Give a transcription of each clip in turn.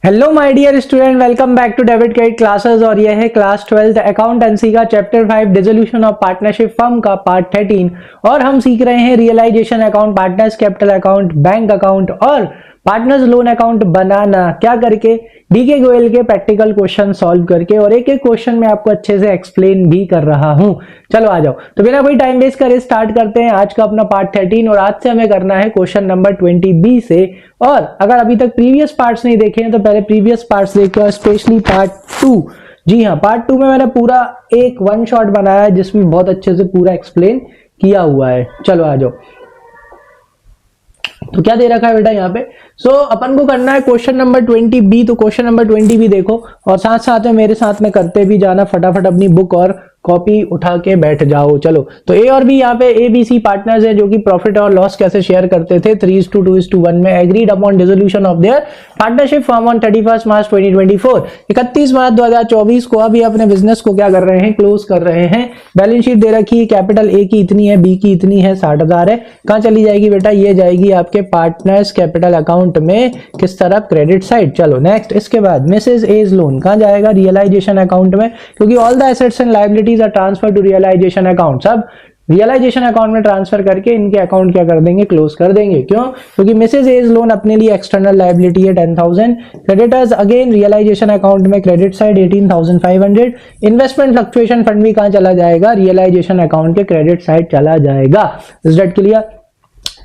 Hello my dear student, welcome back to debit credit classes. और यह है class 12 accountancy का chapter 5 dissolution of partnership firm का part 13। और हम सीख रहे हैं realisation account, partners capital account, bank account और पार्टनर्स लोन अकाउंट बनाना क्या करके, डीके गोयल के प्रैक्टिकल क्वेश्चन सॉल्व करके, और एक एक क्वेश्चन में आपको अच्छे से एक्सप्लेन भी कर रहा हूं। चलो आ जाओ, तो बिना कोई टाइम वेस्ट करे स्टार्ट करते हैं आज का अपना पार्ट 13। और आज से हमें करना है क्वेश्चन नंबर 20B से। और अगर अभी तक प्रीवियस पार्ट्स नहीं देखे हैं तो पहले प्रीवियस पार्ट्स देखो, स्पेशली पार्ट 2। जी हाँ, पार्ट 2 में मैंने पूरा एक वन शॉट बनाया है जिसमें बहुत अच्छे से पूरा एक्सप्लेन किया हुआ है। चलो आ जाओ, तो क्या दे रखा है बेटा यहाँ पे। अपन को करना है क्वेश्चन नंबर 20B। तो क्वेश्चन नंबर 20B देखो और साथ साथ में मेरे साथ में करते भी जाना, फटाफट अपनी बुक और कॉपी उठा के बैठ जाओ। चलो, तो ए और बी यहाँ पे ABC पार्टनर्स हैं जो कि प्रॉफिट और लॉस कैसे शेयर करते थे 3:2:1 में agreed upon dissolution of their partnership form on 31 March 2024। 31 March 2024 को अभी अपने बिजनेस को क्या कर रहे हैं, क्लोज कर रहे हैं। बैलेंस शीट दे रखी है, कैपिटल ए की इतनी है, बी की इतनी है, 60,000 है। कहां चली जाएगी बेटा, ये जाएगी आपके पार्टनर्स कैपिटल अकाउंट में, किस तरफ, क्रेडिट साइड। चलो नेक्स्ट, इसके बाद मिसेज एज लोन कहां जाएगा, रियलाइजेशन अकाउंट में, क्योंकि all the assets and liabilities are transfer to realisation account. सब रियलाइजेशन अकाउंट में ट्रांसफर करके इनके अकाउंट क्या कर देंगे, क्लोज कर देंगे। क्यों? क्योंकि मिसेज एज लोन अपने लिए एक्सटर्नल लायबिलिटी है 10,000। क्रेडिटर्स अगेन रियलाइजेशन अकाउंट में, credit side 18,500। Investment fluctuation fund भी कहां चला जाएगा, रियलाइजेशन अकाउंट के क्रेडिट साइड चला जाएगा। Is that clear?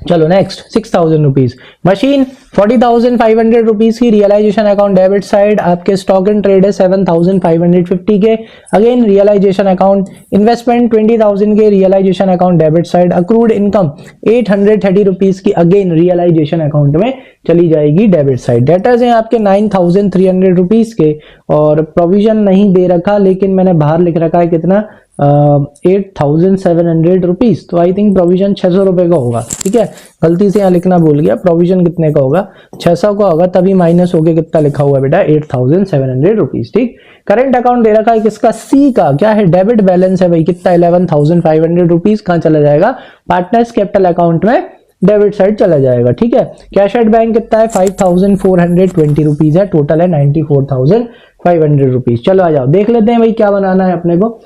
चलो नेक्स्ट, 6,000 रुपीज मशीन, 40,500 रुपीज की रियलाइजेशन अकाउंट डेबिट साइड। आपके स्टॉक एंड ट्रेड है 7,550 के, अगेन रियलाइजेशन अकाउंट। इन्वेस्टमेंट 20,000 के, realisation account debit side. Accrued income 830 rupees की, अगेन रियलाइजेशन अकाउंट में चली जाएगी डेबिट साइड। डेटर्स हैं आपके 9,300 रुपीज के, और प्रोविजन नहीं दे रखा लेकिन मैंने बाहर लिख रखा है कितना, 8,700 रुपीज। तो आई थिंक प्रोविजन 600 रुपए का होगा। ठीक है, गलती से यहाँ लिखना भूल गया, प्रोविजन कितने का होगा, 600 का होगा, तभी माइनस होके कितना लिखा हुआ है बेटा, 8,700 रुपीज। ठीक, करंट अकाउंट दे रखा है किसका, सी का। क्या है, डेबिट बैलेंस है भाई, कितना, 11,500 रुपीज। कहां चला जाएगा, पार्टनर्स कैपिटल अकाउंट में, डेबिट साइड चला जाएगा। ठीक है, कैश एट बैंक कितना है, 5,420 रुपीज है, टोटल है 94,500 रुपीज। चलो आ जाओ, देख लेते हैं भाई क्या बनाना है अपने को।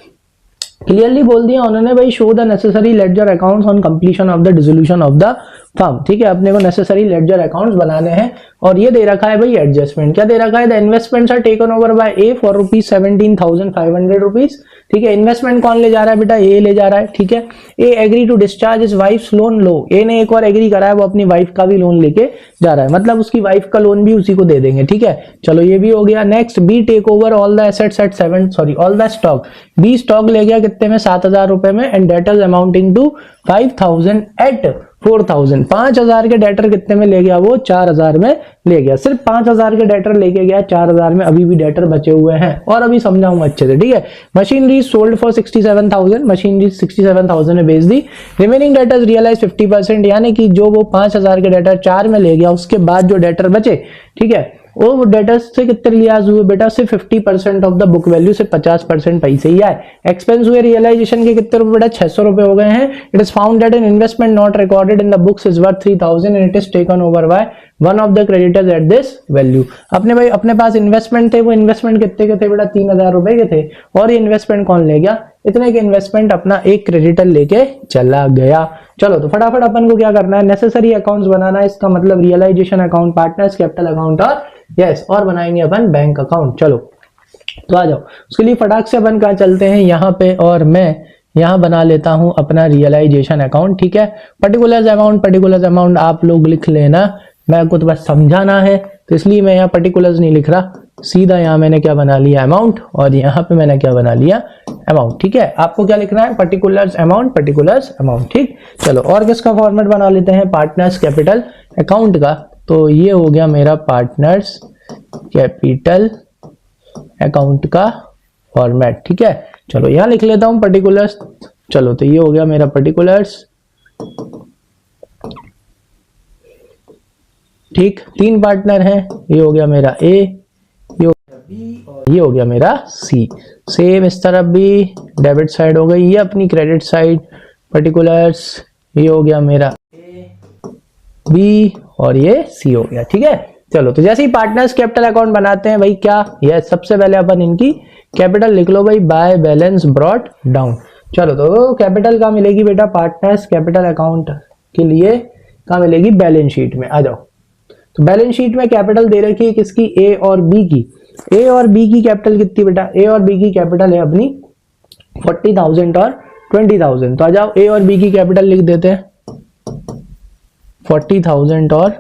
क्लियरली बोल दिया उन्होंने भाई, show the necessary ledger accounts on completion of the dissolution of the firm. ठीक है, अपने को नेसेसरी लेडजर अकाउंट्स बनाने हैं। और ये दे रखा है भाई एडजस्टमेंट, क्या दे रखा है, the investments are taken over by A for rupees 17,500 rupees. ठीक है, इन्वेस्टमेंट कौन ले जा रहा है बेटा, ए ले जा रहा है। ठीक है, A agree to discharge his wife's loan. लो, ए ने एक और एग्री करा है, वो अपनी वाइफ का भी लोन लेके जा रहा है, मतलब उसकी वाइफ का लोन भी उसी को दे देंगे। ठीक है, चलो ये भी हो गया। Next, B take over all the assets at all the stock. B stock ले गया कितने में, 7,000 रुपए में, and debtors amounting to 5,000 at 4,000। 5,000 के डेटर कितने में ले गया, वो 4,000 में ले गया। सिर्फ 5,000 के डेटर लेके गया, 4,000 में अभी भी डेटर बचे हुए हैं, और अभी समझाऊंगा अच्छे से। ठीक है, मशीनरी सोल्ड फॉर 67,000, मशीनरी 67,000 में बेच दी। रिमेनिंग डेटर्स रियलाइज 50%, यानी कि जो वो 5,000 के डेटर 4 में ले गया, उसके बाद जो डेटर बचे, ठीक है, वो डेटर्स से कितने लिहाज हुए बेटा, सिर्फ 50% ऑफ द बुक वैल्यू से 50% पैसे ही आए। एक्सपेंस हुए रियलाइजेशन के कितने रुपए बेटा, 600 रुपए हो गए हैं। It is found that an investment not recorded in the books is worth 3,000 and it is taken over by one of the creditors at this value. अपने भाई अपने पास इन्वेस्टमेंट थे, वो इन्वेस्टमेंट कितने के थे बेटा, 3,000 रुपए के थे, और ये इन्वेस्टमेंट कौन ले गया, इतने के इन्वेस्टमेंट अपना एक क्रेडिटर लेके चला गया। चलो, तो फटाफट अपन को क्या करना है, नेसेसरी अकाउंट्स बनाना है। इसका मतलब realisation account, partners capital account, और यस, और बनाएंगे अपन बैंक अकाउंट। चलो तो आ जाओ, उसके लिए फटाक से अपन कहाँ चलते हैं, यहाँ पे, और मैं यहाँ बना लेता हूं अपना रियलाइजेशन अकाउंट। ठीक है, पर्टिकुलर्स अमाउंट आप लोग लिख लेना, मैं को तो बस समझाना है, तो इसलिए मैं यहाँ पर्टिकुलर्स नहीं लिख रहा, सीधा यहाँ मैंने क्या बना लिया, अमाउंट, और यहाँ पे मैंने क्या बना लिया, अमाउंट। ठीक है, आपको क्या लिखना है, पर्टिकुलर्स अमाउंट। ठीक, चलो, और किसका फॉर्मेट बना लेते हैं, पार्टनर्स कैपिटल अकाउंट का। तो ये हो गया मेरा पार्टनर्स कैपिटल अकाउंट का फॉर्मेट। ठीक है, चलो यहाँ लिख लेता हूं पर्टिकुलर्स। चलो, तो ये हो गया मेरा पर्टिकुलर्स। ठीक, 3 पार्टनर हैं, ये हो गया मेरा ए, ये हो गया बी, और ये हो गया मेरा सी। सेम इस तरफ भी डेबिट साइड हो गई, ये अपनी क्रेडिट साइड, पर्टिकुलर्स, ये हो गया मेरा ए, बी, और ये सी हो गया। ठीक है, चलो तो जैसे ही पार्टनर्स कैपिटल अकाउंट बनाते हैं भाई क्या, यस सबसे पहले अपन इनकी कैपिटल लिख लो भाई, बाय बैलेंस ब्रॉट डाउन। चलो तो कैपिटल कहाँ मिलेगी बेटा, पार्टनर्स कैपिटल अकाउंट के लिए कहाँ मिलेगी, बैलेंस शीट में। आ जाओ, तो बैलेंस शीट में कैपिटल दे रखी है किसकी, ए और बी की। ए और बी की कैपिटल कितनी बेटा, ए और बी की कैपिटल है अपनी 40,000 और 20,000। तो आ जाओ ए और बी की कैपिटल लिख देते हैं 40,000 और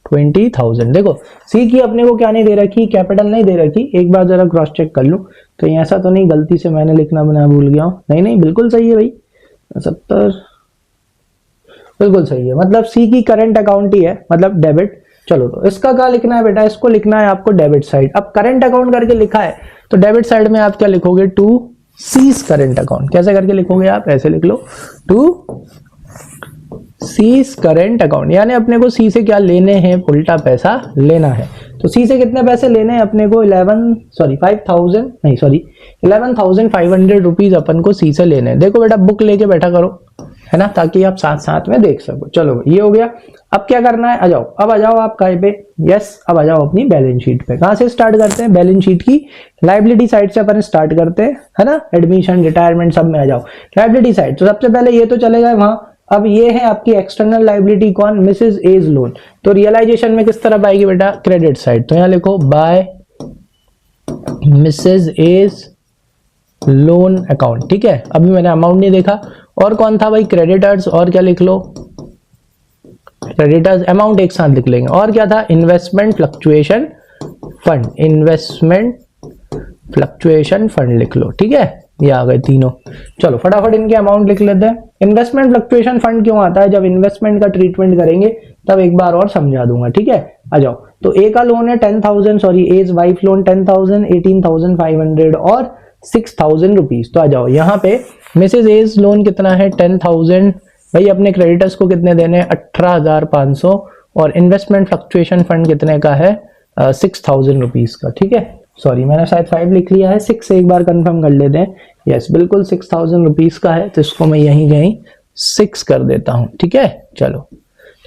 20,000। देखो सी की अपने को क्या नहीं दे रखी, कैपिटल नहीं दे रखी। एक बार जरा क्रॉस चेक कर लूं तो ऐसा तो नहीं गलती से मैंने लिखना बना भूल गया हूं, नहीं नहीं बिल्कुल सही है भाई, 70 बिल्कुल सही है। मतलब सी की करंट अकाउंट ही है, मतलब डेबिट। चलो तो इसका क्या लिखना है बेटा, इसको लिखना है आपको डेबिट साइड। अब करंट अकाउंट करके लिखा है तो डेबिट साइड में आप क्या लिखोगे, टू सीज करंट अकाउंट। कैसे करके लिखोगे आप, ऐसे लिख लो, टू सीज करंट अकाउंट, यानी अपने को सी से क्या लेने हैं, उल्टा पैसा लेना है। तो सी से कितने पैसे लेने हैं अपने को, 11,500 रुपीज अपन को सी से लेने हैं। देखो बेटा बुक लेके बैठा करो, है ना, ताकि आप साथ साथ में देख सको। चलो ये हो गया। अब क्या करना है, आ जाओ, अब आ जाओ आप कहीं पे, यस अब आ जाओ अपनी बैलेंस शीट पे। कहां से स्टार्ट करते हैं, बैलेंस शीट की लायबिलिटी साइड से अपन स्टार्ट करते हैं, है ना, एडमिशन रिटायरमेंट सब में आ जाओ। लायबिलिटी साइड तो सबसे पहले ये तो चले गए वहां। अब ये है आपकी एक्सटर्नल लायबिलिटी, कौन, मिसेज एज लोन। तो रियलाइजेशन में किस तरफ आएगी बेटा, क्रेडिट साइड। तो यहां लिखो by Mrs A's loan account, ठीक है। अभी मैंने अमाउंट नहीं देखा। और कौन था भाई, क्रेडिटर्स, और क्या लिख लो, क्रेडिटर्स अमाउंट एक साथ लिख लेंगे। और क्या था, investment fluctuation fund, investment fluctuation fund लिख लो, ठीक है। ये आ गए तीनों। चलो फटाफट इनके अमाउंट लिख लेते हैं। इन्वेस्टमेंट फ्लक्चुएशन फंड क्यों आता है, जब इन्वेस्टमेंट का ट्रीटमेंट करेंगे तब एक बार और समझा दूंगा, ठीक है। आ जाओ, तो ए का लोन है 10,000, सॉरी एज वाइफ लोन 10,000, 18,500 और 6,000 रुपीज। तो आ जाओ यहाँ पे मिसेज एज लोन कितना है 10,000, भाई अपने क्रेडिटर्स को कितने देने हैं 18,500, और इन्वेस्टमेंट फ्लक्चुएशन फंड कितने का है 6,000 रुपीज का, ठीक है। सॉरी मैंने शायद 5 लिख लिया है, 6 से एक बार कंफर्म कर लेते हैं। यस बिल्कुल 6,000 रुपीज का है, तो इसको मैं यहीं कहीं 6 कर देता हूं, ठीक है। चलो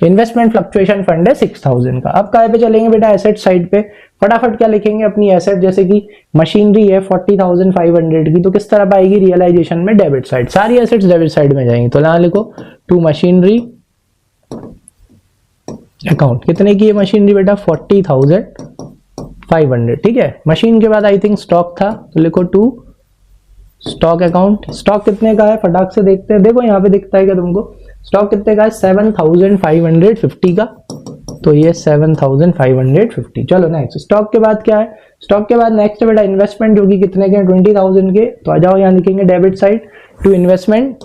इन्वेस्टमेंट फ्लक्चुएशन फंड है 6,000 का। अब कहाँ पे चलेंगे बेटा, एसेट साइड पे। फटाफट क्या लिखेंगे, अपनी एसेट जैसे कि मशीनरी है 40,500 की, तो किस तरह आएगी रियलाइजेशन में, डेबिट साइड। सारी एसेट्स डेबिट साइड में जाएंगी। तो यहां लिखो टू मशीनरी अकाउंट। कितने की है मशीनरी बेटा, 40,500, ठीक है। मशीन के बाद आई थिंक स्टॉक था, तो लिखो टू स्टॉक अकाउंट। स्टॉक कितने का है फटाक से देखते हैं, देखो यहाँ पे दिखता है क्या तुमको, स्टॉक कितने का है 7,550 का, तो ये 7,550। चलो नेक्स्ट, स्टॉक के बाद क्या है, स्टॉक के बाद नेक्स्ट बेटा इन्वेस्टमेंट, जो कि कितने के 20,000 के। तो आ जाओ यहाँ लिखेंगे debit side, to investment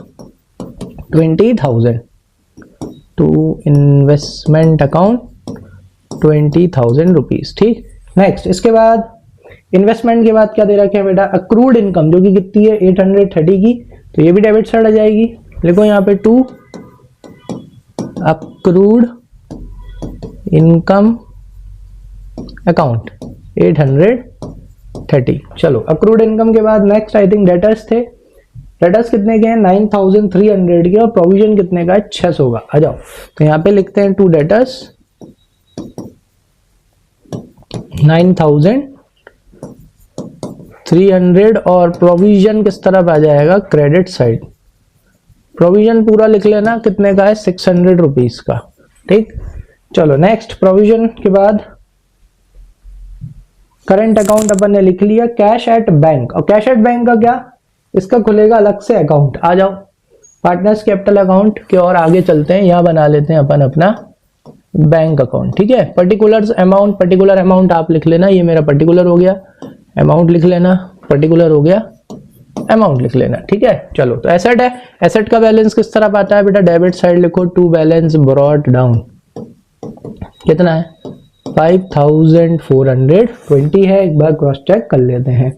20,000, to investment account 20,000 rupees, ठीक। नेक्स्ट इसके बाद इन्वेस्टमेंट के बाद क्या दे रखे हैं बेटा, अक्रूड इनकम, जो कि कितनी है 830 की, तो ये भी डेबिट साइड आ जाएगी। लिखो यहाँ पे टू अक्रूड इनकम अकाउंट 830। चलो अक्रूड इनकम के बाद नेक्स्ट आई थिंक डेटर्स थे। डेटर्स कितने के हैं 9,300 के, और प्रोविजन कितने का है 600 का। आ जाओ, तो यहाँ पे लिखते हैं टू डेटर्स 9,300, और प्रोविजन किस तरफ आ जाएगा, क्रेडिट साइड। प्रोविजन पूरा लिख लेना, कितने का है 600 रुपीज का, ठीक। चलो नेक्स्ट, प्रोविजन के बाद करंट अकाउंट अपन ने लिख लिया, कैश एट बैंक। और कैश एट बैंक का क्या, इसका खुलेगा अलग से अकाउंट। आ जाओ पार्टनर्स कैपिटल अकाउंट के और आगे चलते हैं, यहां बना लेते हैं अपन अपना बैंक अकाउंट, ठीक है। पर्टिकुलर अमाउंट, पर्टिकुलर अमाउंट आप लिख लेना, ये मेरा पर्टिकुलर हो गया, अमाउंट लिख लेना, पर्टिकुलर हो गया, अमाउंट लिख लेना, ठीक है। चलो तो एसेट है, एसेट का बैलेंस किस तरफ आता है बेटा, डेबिट साइड लिखो, टू बैलेंस ब्रॉट डाउन। कितना है 5,420 है, एक बार क्रॉस चेक कर लेते हैं,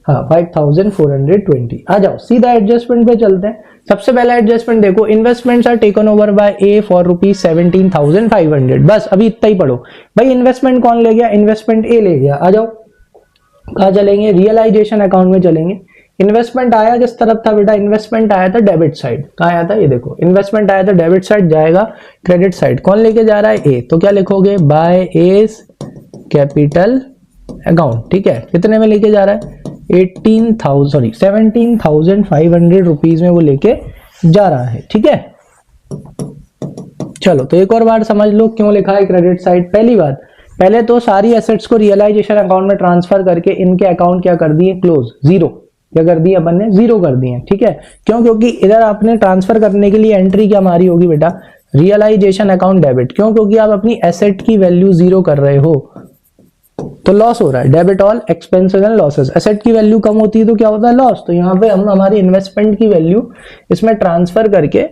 हाँ 5,420। आ जाओ सीधा एडजस्टमेंट पे चलते हैं। सबसे पहला एडजस्टमेंट देखो, investments are taken over by A for ₹17,500। बस अभी इतना ही पढ़ो भाई, इन्वेस्टमेंट कौन ले गया, इन्वेस्टमेंट ए ले गया। आ जाओ कहाँ चलेंगे, रियलाइजेशन अकाउंट में चलेंगे। इन्वेस्टमेंट आया किस तरफ था बेटा, इन्वेस्टमेंट आया था डेबिट साइड। कहाँ आया था, ये देखो इन्वेस्टमेंट आया था डेबिट साइड, जाएगा क्रेडिट साइड। कौन लेके जा रहा है, ए। तो क्या लिखोगे, बाय एज कैपिटल अकाउंट, ठीक है, कितने में लेके जा रहा है 17,500 रुपीज में वो लेके जा रहा है, ठीक है। चलो तो एक और बार समझ लो क्यों लिखा है क्रेडिट साइड। पहली बात, पहले तो सारी एसेट्स को रियलाइजेशन अकाउंट में ट्रांसफर करके इनके अकाउंट क्या कर दिए, क्लोज, जीरो, क्या कर दिए अपन ने, जीरो कर दिए, ठीक है। क्यों, क्योंकि इधर आपने ट्रांसफर करने के लिए एंट्री क्या मारी होगी बेटा, रियलाइजेशन अकाउंट डेबिट। क्यों, क्योंकि आप अपनी एसेट की वैल्यू जीरो कर रहे हो तो लॉस हो रहा है, debit all expenses and losses. Asset की वैल्यू कम होती है तो क्या होता है, लॉस। तो यहाँ पे हम हमारी इन्वेस्टमेंट की वैल्यू इसमें ट्रांसफर करके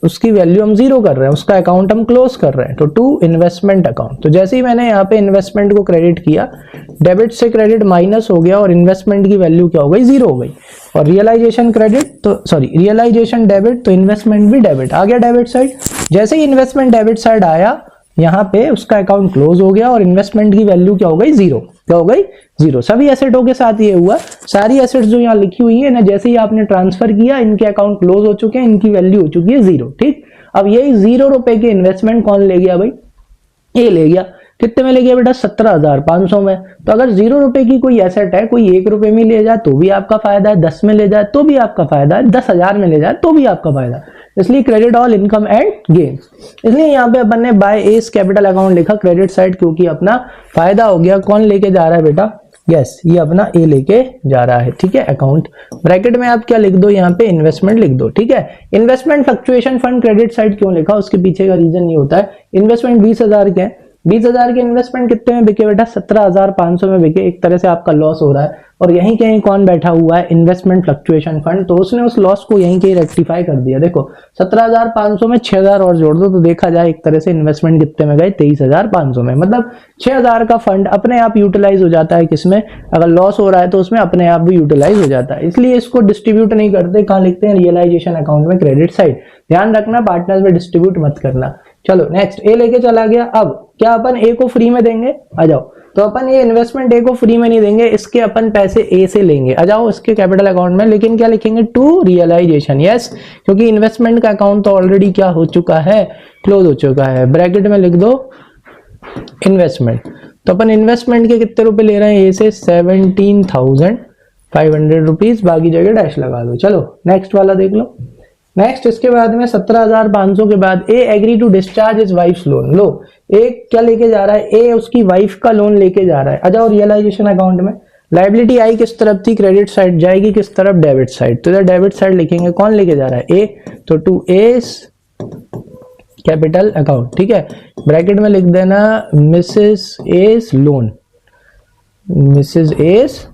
उसकी वैल्यू हम जीरो कर रहे हैं, उसका अकाउंट हम क्लोज कर रहे हैं, तो टू इन्वेस्टमेंट अकाउंट। तो जैसे ही मैंने यहाँ पे इन्वेस्टमेंट को क्रेडिट किया, डेबिट से क्रेडिट माइनस हो गया और इन्वेस्टमेंट की वैल्यू क्या हो गई, जीरो हो गई। और रियलाइजेशन क्रेडिट तो सॉरी रियलाइजेशन डेबिट तो इन्वेस्टमेंट भी डेबिट आ गया डेबिट साइड। जैसे ही इन्वेस्टमेंट डेबिट साइड आया, यहाँ पे उसका अकाउंट क्लोज हो गया और इन्वेस्टमेंट की वैल्यू क्या हो गई, जीरो, क्या हो गई, जीरो। सभी एसेटों के साथ ये हुआ, सारी एसेट्स जो यहाँ लिखी हुई है ना, जैसे ही आपने ट्रांसफर किया इनके अकाउंट क्लोज हो चुके हैं, इनकी वैल्यू हो चुकी है जीरो, ठीक। अब यही 0 रुपए के इन्वेस्टमेंट कौन ले गया भाई, ये ले गया। कितने में ले गया बेटा, 17,500 में। तो अगर 0 रुपए की कोई एसेट है, कोई 1 रुपए में ले जाए तो भी आपका फायदा है, 10 में ले जाए तो भी आपका फायदा है, 10,000 में ले जाए तो भी आपका फायदा है। इसलिए credit all income and gains. इसलिए यहाँ पे अपन ने बाय एस कैपिटल अकाउंट लिखा क्रेडिट साइड, क्योंकि अपना फायदा हो गया। कौन लेके जा रहा है बेटा, यस, ये अपना ए लेके जा रहा है, ठीक है। अकाउंट ब्रैकेट में आप क्या लिख दो, यहाँ पे इन्वेस्टमेंट लिख दो, ठीक है। Investment fluctuation fund credit side क्यों लिखा, उसके पीछे का रीजन ये होता है, इन्वेस्टमेंट 20,000 के हैं, 20,000 के इन्वेस्टमेंट कितने में बिके बेटा, 17,500 में बिके। एक तरह से आपका लॉस हो रहा है और यहीं कहीं कौन बैठा हुआ है, इन्वेस्टमेंट फ्लक्चुएशन फंड। तो उसने उस लॉस को यहीं कहीं रेक्टिफाई कर दिया। देखो 17,500 में 6,000 और जोड़ दो तो देखा जाए एक तरह से इन्वेस्टमेंट कितने में गए, 23,500 में। मतलब 6,000 का फंड अपने आप यूटिलाइज हो जाता है, किसमें, अगर लॉस हो रहा है तो उसमें अपने आप भी यूटिलाइज हो जाता है। इसलिए इसको डिस्ट्रीब्यूट नहीं करते, कहाँ लिखते हैं, रियलाइजेशन अकाउंट में क्रेडिट साइड। ध्यान रखना पार्टनर्स में डिस्ट्रीब्यूट मत करना। चलो नेक्स्ट, ए लेके चला गया। अब क्या अपन ए को फ्री में देंगे, आ जाओ। तो अपन ये इन्वेस्टमेंट ए को फ्री में नहीं देंगे, इसके अपन पैसे ए से लेंगे, आ जाओ इसके कैपिटल अकाउंट में। लेकिन क्या लिखेंगे, टू रियलाइजेशन, यस, क्योंकि इन्वेस्टमेंट का अकाउंट तो ऑलरेडी क्या हो चुका है, क्लोज हो चुका है। ब्रैकेट में लिख दो इन्वेस्टमेंट। तो अपन इन्वेस्टमेंट के कितने रुपए ले रहे हैं, ए से 17,500 रुपीज, बाकी जगह डैश लगा दो। चलो नेक्स्ट वाला देख लो। नेक्स्ट इसके बाद में 17,500 के बाद A agree to discharge his wife's loan. लो ए क्या लेके जा रहा है, ए उसकी वाइफ का लोन लेके जा रहा है। आ जाओ रियलाइजेशन अकाउंट में। लायबिलिटी आई किस तरफ थी, क्रेडिट साइड, जाएगी किस तरफ, डेबिट साइड। तो इधर डेबिट साइड लिखेंगे, कौन लेके जा रहा है, ए। तो टू एस कैपिटल अकाउंट, ठीक है। ब्रैकेट में लिख देना Mrs S loan, Mrs S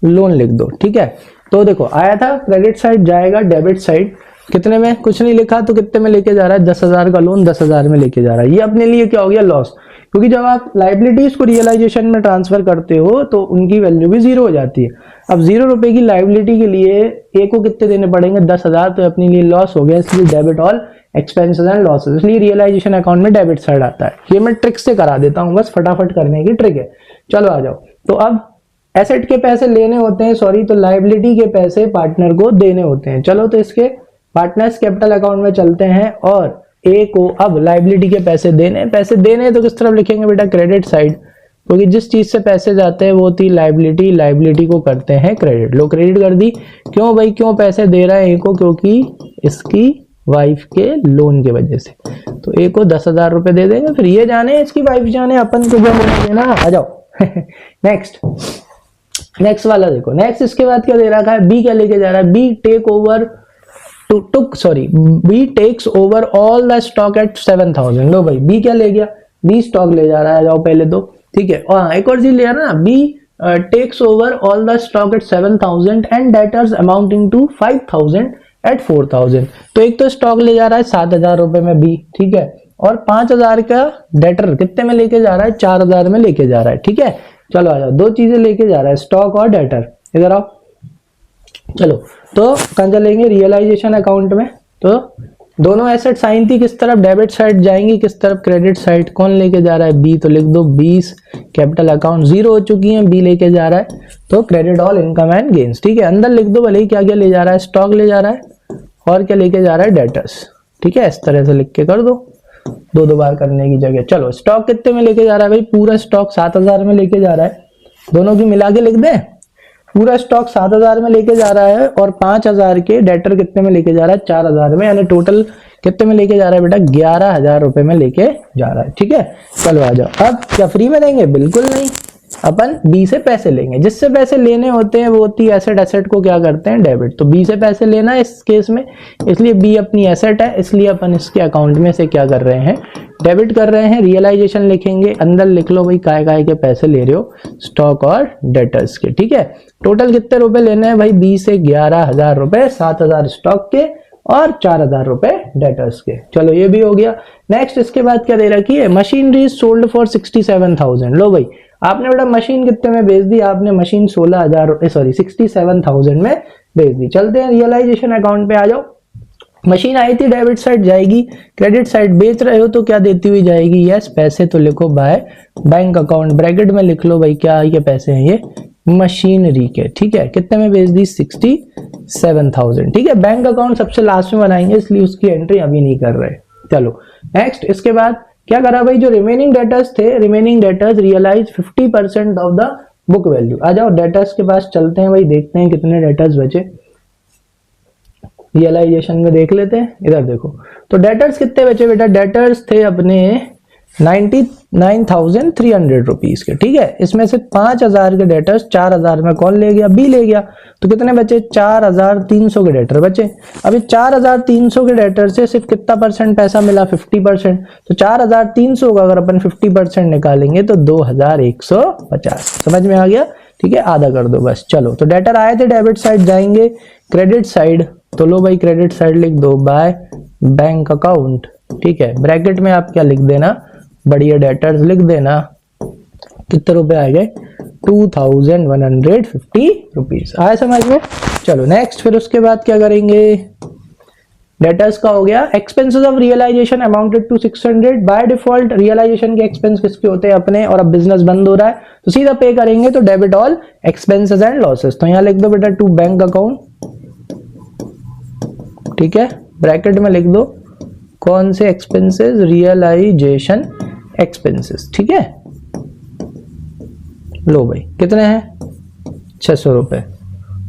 loan लिख दो, ठीक है। तो देखो आया था क्रेडिट साइड जाएगा डेबिट साइड, कितने में, कुछ नहीं लिखा तो कितने में लेके जा रहा है, 10,000 का लोन 10,000 में लेके जा रहा है। ये अपने लिए क्या हो गया, लॉस। क्योंकि जब आप लाइबिलिटीज को रियलाइजेशन में ट्रांसफर करते हो तो उनकी वैल्यू भी जीरो हो जाती है। अब 0 रुपए की लाइबिलिटी के लिए ए को कितने देने पड़ेंगे, 10,000, तो अपने लिए लॉस हो गया। इसलिए debit all expenses and losses, इसलिए रियलाइजेशन अकाउंट में डेबिट साइड आता है। ये मैं ट्रिक से करा देता हूँ, बस फटाफट करने की ट्रिक है। चलो आ जाओ। तो अब एसेट के पैसे लेने होते हैं, सॉरी, तो लायबिलिटी के पैसे पार्टनर को देने होते हैं। चलो तो इसके पार्टनर्स कैपिटल अकाउंट में चलते हैं और ए को अब लायबिलिटी के पैसे देने तो किस तरफ लिखेंगे बेटा, क्रेडिट साइड, क्योंकि जिस चीज से पैसे जाते हैं वो थी लायबिलिटी, लायबिलिटी को करते हैं क्रेडिट। लो क्रेडिट कर दी। क्यों भाई, क्यों पैसे दे रहा है ए को, क्योंकि इसकी वाइफ के लोन की वजह से। तो ए को 10,000 रुपए दे देंगे, फिर ये जाने इसकी वाइफ जाने, अपन को क्या होना देना। आ जाओ नेक्स्ट वाला देखो। नेक्स्ट इसके बाद क्या दे रखा है, बी क्या लेके जा रहा है, B B takes over all the stock at 7,000। लो भाई बी क्या ले गया, बी स्टॉक ले जा रहा है, जाओ पहले तो, ठीक है। और एक और चीज ले रहा ना, B takes over all the stock at 7,000 and debtors amounting to 5,000 at 4,000। तो एक तो स्टॉक ले जा रहा है 7,000 रुपए में बी, ठीक है, और 5,000 का डेटर कितने में लेके जा रहा है, 4,000 में लेके जा रहा है, ठीक है। चलो आ जाओ, दो चीजें लेके जा रहा है, स्टॉक और डेटर। इधर आओ। चलो तो कहां चलेंगे, रियलाइजेशन अकाउंट में। तो दोनों एसेट साइन थी, किस तरफ, डेबिट साइड जाएंगी, किस तरफ, क्रेडिट साइड। कौन लेके जा रहा है, बी। तो लिख दो 20 कैपिटल अकाउंट, जीरो हो चुकी है, बी लेके जा रहा है, तो credit all income and gains, ठीक है। अंदर लिख दो भले ही क्या क्या ले जा रहा है, स्टॉक ले जा रहा है और क्या लेके जा रहा है, डेटर्स, ठीक है। इस तरह से लिख के कर दो। दो बार करने की जगह। चलो स्टॉक कितने में लेके जा रहा है भाई, पूरा स्टॉक 7000 में लेके जा रहा है, दोनों की मिला के लिख दें, पूरा स्टॉक 7000 में लेके जा रहा है और 5000 के डेटर कितने में लेके जा रहा है, 4000 में, यानी टोटल कितने में लेके जा रहा है बेटा, 11000 रुपए में लेके जा रहा है। ठीक है, चलो आ जाओ। अब क्या फ्री में देंगे, बिल्कुल नहीं, अपन बी से पैसे लेंगे, जिससे पैसे लेने होते हैं वो होती है एसेट, एसेट को क्या करते हैं, डेबिट, तो बी से पैसे लेना है इस केस में, इसलिए बी अपनी एसेट है, इसलिए अपन इसके अकाउंट में से क्या कर रहे हैं, डेबिट कर रहे हैं। रियलाइजेशन लिखेंगे, अंदर लिख लो भाई काय काय के पैसे ले रहे हो, स्टॉक और डेटर्स के। ठीक है, टोटल कितने रुपए लेने हैं भाई, बी से 11000 रुपए, 7000 स्टॉक के और 4000 रुपए डेटर्स के। चलो ये भी हो गया। नेक्स्ट इसके बाद क्या दे रखी है, मशीनरी सोल्ड फॉर 67,000। लो भाई आपने बेटा मशीन कितने में बेच दी, आपने मशीन 67,000 में बेच दी। चलते हैं रियलाइजेशन अकाउंट पे, आ जाओ। मशीन आई थी, डेबिट साइड जाएगी, क्रेडिट साइड बेच रहे हो तो क्या देती हुई जाएगी, यस पैसे तो लिखो बाय बैंक अकाउंट, ब्रैकेट में लिख लो भाई क्या ये पैसे हैं, ये मशीनरी के। ठीक है, कितने में बेच दी, 67,000। ठीक है, बैंक अकाउंट सबसे लास्ट में बनाएंगे, इसलिए उसकी एंट्री अभी नहीं कर रहे। चलो नेक्स्ट इसके बाद क्या करा भाई, जो रिमेनिंग डेटर्स थे, remaining debtors realise 50% of the book value. आ जाओ डेटर्स के पास चलते हैं भाई, देखते हैं कितने डेटर्स बचे, रियलाइजेशन में देख लेते हैं। इधर देखो तो डेटर्स कितने बचे बेटा, डेटर्स थे अपने 99,300 रुपीज के। ठीक है, इसमें से 5000 के डेटर्स 4000 में कौन ले गया, बी ले गया, तो कितने बचे, 4300 के डेटर बचे। अभी 4300 के डेटर से सिर्फ कितना परसेंट पैसा मिला, 50%, तो 4300 का अगर अपन 50% निकालेंगे तो 2150। समझ में आ गया, ठीक है, आधा कर दो बस। चलो तो डेटर आए थे, डेबिट साइड जाएंगे, क्रेडिट साइड, तो लो भाई क्रेडिट साइड लिख दो बाय बैंक अकाउंट। ठीक है, ब्रैकेट में आप क्या लिख देना, बढ़िया डेटर्स लिख देना, कितने रुपए आ गए, 2150 रुपीज। आए समझ में। चलो नेक्स्ट, फिर उसके बाद क्या करेंगे, डेटर्स का हो गया। Expenses of realisation amounted to 600। By default realisation के एक्सपेंस किसके होते हैं, अपने, और अब बिजनेस बंद हो रहा है तो सीधा पे करेंगे, तो debit all expenses and losses. तो यहां लिख दो बेटा टू बैंक अकाउंट। ठीक है, ब्रैकेट में लिख दो कौन से एक्सपेंसेस, रियलाइजेशन एक्सपेंसेस। ठीक है, लो भाई कितने हैं, 600 रुपए।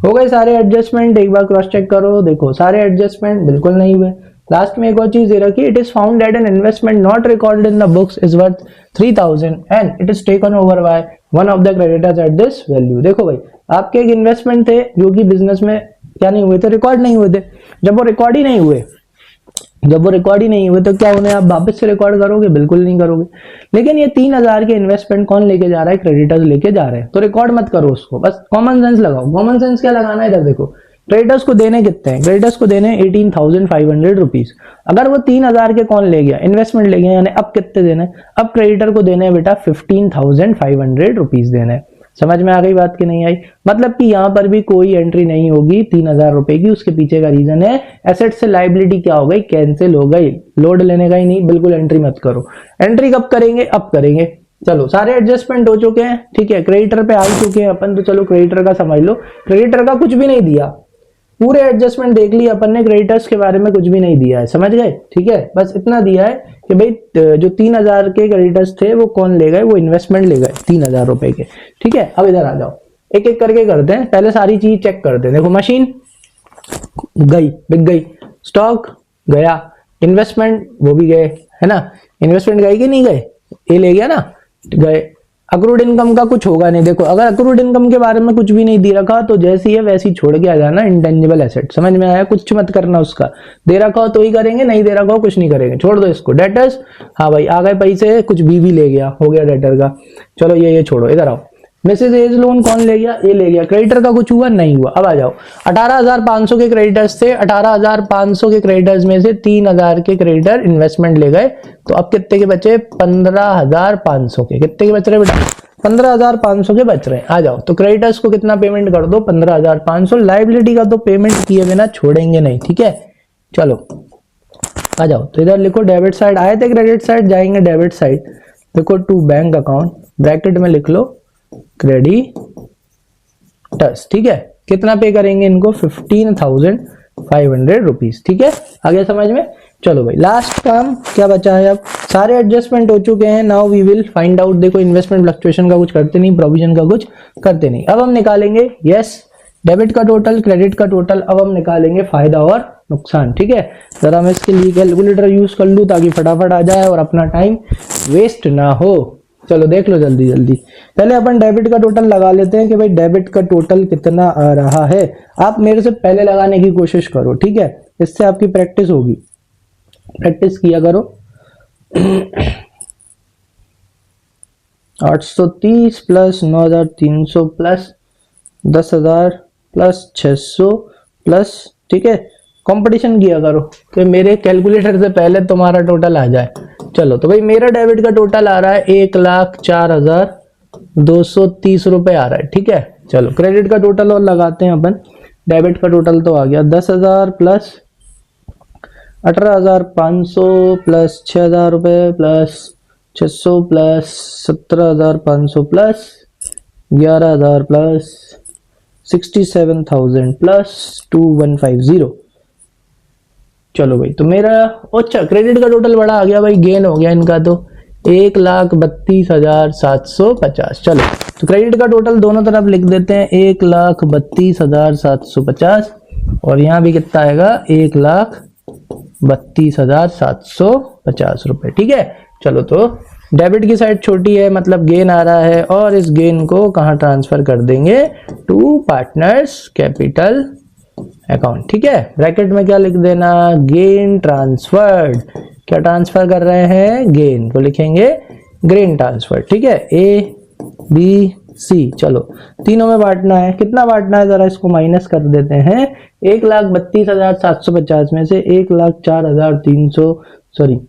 हो गए सारे एडजस्टमेंट, एक बार क्रॉस चेक करो, देखो सारे एडजस्टमेंट बिल्कुल नहीं हुए। लास्ट में एक और चीज दे रखी, it is found that an investment not recorded in the books is worth 3000 and it is taken over by one of the creditors at this value. देखो भाई आपके एक इन्वेस्टमेंट थे जो कि बिजनेस में क्या नहीं हुए थे, रिकॉर्ड नहीं हुए थे। जब वो रिकॉर्ड ही नहीं हुए तो क्या उन्हें आप वापस से रिकॉर्ड करोगे, बिल्कुल नहीं करोगे। लेकिन ये 3000 के इन्वेस्टमेंट कौन लेके जा रहा है, क्रेडिटर्स लेके जा रहे हैं, तो रिकॉर्ड मत करो उसको, बस कॉमन सेंस लगाओ। कॉमन सेंस क्या लगाना है, इधर देखो क्रेडिटर्स को देने कितने हैं, क्रेडिटर्स को देने 18,500 रुपीज। अगर वो 3000 के कौन ले गया, इन्वेस्टमेंट ले गया, यानी अब कितने देने, अब क्रेडिटर को देने बेटा 15,500 रुपीज देने। समझ में आ गई बात की नहीं आई, मतलब कि यहां पर भी कोई एंट्री नहीं होगी 3000 रुपए की। उसके पीछे का रीजन है एसेट से लाइबिलिटी क्या हो गई, कैंसिल हो गई, लोड लेने का ही नहीं, बिल्कुल एंट्री मत करो। एंट्री कब करेंगे, अब करेंगे। चलो सारे एडजस्टमेंट हो चुके हैं, ठीक है, क्रेडिटर पे आ चुके हैं अपन, तो चलो क्रेडिटर का समझ लो। क्रेडिटर का कुछ भी नहीं दिया, पूरे एडजस्टमेंट देख लिया अपन ने, क्रेडिटर्स के बारे में कुछ भी नहीं दिया है, समझ गए। ठीक है, बस इतना दिया है कि भाई जो 3000 के क्रेडिटर्स थे वो कौन ले गए, वो इन्वेस्टमेंट ले गए 3000 रुपए के। ठीक है, अब इधर आ जाओ, एक एक करके करते हैं, पहले सारी चीज चेक करते हैं। देखो मशीन गई, बिक गई, स्टॉक गया, इन्वेस्टमेंट वो भी गए, है ना, इन्वेस्टमेंट गए कि नहीं गए, ये ले गया ना, गए। अक्रूड इनकम का कुछ होगा नहीं। देखो अगर अक्रूड इनकम के बारे में कुछ भी नहीं दे रखा तो जैसी है वैसी छोड़ के आ जाना, इंटेंजिबल एसेट। समझ में आया, कुछ मत करना उसका, दे रखा हो तो ही करेंगे, नहीं दे रखा हो कुछ नहीं करेंगे, छोड़ दो इसको। डेटर्स, हाँ भाई आ गए पैसे, कुछ भी ले गया, हो गया डेटर का। चलो ये छोड़ो, इधर आओ। मिसेज एज लोन कौन ले गया, ये ले गया। क्रेडिटर का कुछ हुआ नहीं हुआ। अब आ जाओ, 18,500 के क्रेडिटर्स थे, 18,500 के क्रेडिटर्स में से 3000 के क्रेडिटर इन्वेस्टमेंट ले गए, तो अब कितने के बचे, 15,500 के। कितने के बच रहे बेटा, 15,500 के बच रहे हैं। आ जाओ, तो क्रेडिटर्स को कितना पेमेंट कर दो, 15,500। लाइबिलिटी का तो पेमेंट किए बिना छोड़ेंगे नहीं, ठीक है। चलो आ जाओ, तो इधर लिखो डेबिट साइड आए थे, क्रेडिट साइड जाएंगे, डेबिट साइड लिखो टू बैंक अकाउंट, ब्रैकेट में लिख लो क्रेडिटर्स। ठीक है, कितना पे करेंगे इनको, 15,500 500 रुपीज। ठीक है, आगे समझ में। चलो भाई लास्ट काम क्या बचा है, अब सारे एडजस्टमेंट हो चुके हैं। Now we will find out, देखो इन्वेस्टमेंट फ्लक्चुएशन का कुछ करते नहीं, प्रोविजन का कुछ करते नहीं। अब हम निकालेंगे यस डेबिट का टोटल, क्रेडिट का टोटल। अब हम निकालेंगे फायदा और नुकसान। ठीक है, जरा मैं इसके लिए कैलकुलेटर यूज कर लूं ताकि फटाफट आ जाए और अपना टाइम वेस्ट ना हो। चलो देख लो जल्दी जल्दी। पहले अपन डेबिट का टोटल लगा लेते हैं कि भाई डेबिट का टोटल कितना आ रहा है। आप मेरे से पहले लगाने की कोशिश करो, ठीक है, इससे आपकी प्रैक्टिस होगी, प्रैक्टिस किया करो। 830 प्लस 9300 प्लस 10,000 प्लस 600 प्लस, ठीक है, कंपटीशन किया करो कि मेरे कैलकुलेटर से पहले तुम्हारा टोटल आ जाए। चलो तो भाई मेरा डेबिट का टोटल आ रहा है 1,04,230 रुपए आ रहा है। ठीक है, चलो क्रेडिट का टोटल और लगाते हैं अपन। डेबिट का टोटल तो आ गया 10,000 प्लस 18,500 प्लस 6,000 रुपए plus 600 plus 17,500 plus 11,000 plus 67,000 plus 2150। चलो भाई तो मेरा अच्छा क्रेडिट का टोटल बड़ा आ गया भाई, गेन हो गया इनका तो 1,32,750। चलो तो क्रेडिट का टोटल दोनों तरफ लिख देते हैं 1,32,750 और यहाँ भी कितना आएगा 1,32,750 रुपए। ठीक है, चलो तो डेबिट की साइड छोटी है मतलब गेन आ रहा है और इस गेन को कहाँ ट्रांसफर कर देंगे, टू पार्टनर्स कैपिटल अकाउंट। ठीक है, ब्रैकेट में क्या लिख देना, गेन ट्रांसफर्ड। क्या ट्रांसफर कर रहे हैं, गेन को लिखेंगे गेन ट्रांसफर। ठीक है, ए बी सी। चलो तीनों में बांटना है, कितना बांटना है जरा इसको माइनस कर देते हैं। 1,32,750 में से 1,04,300 सॉरी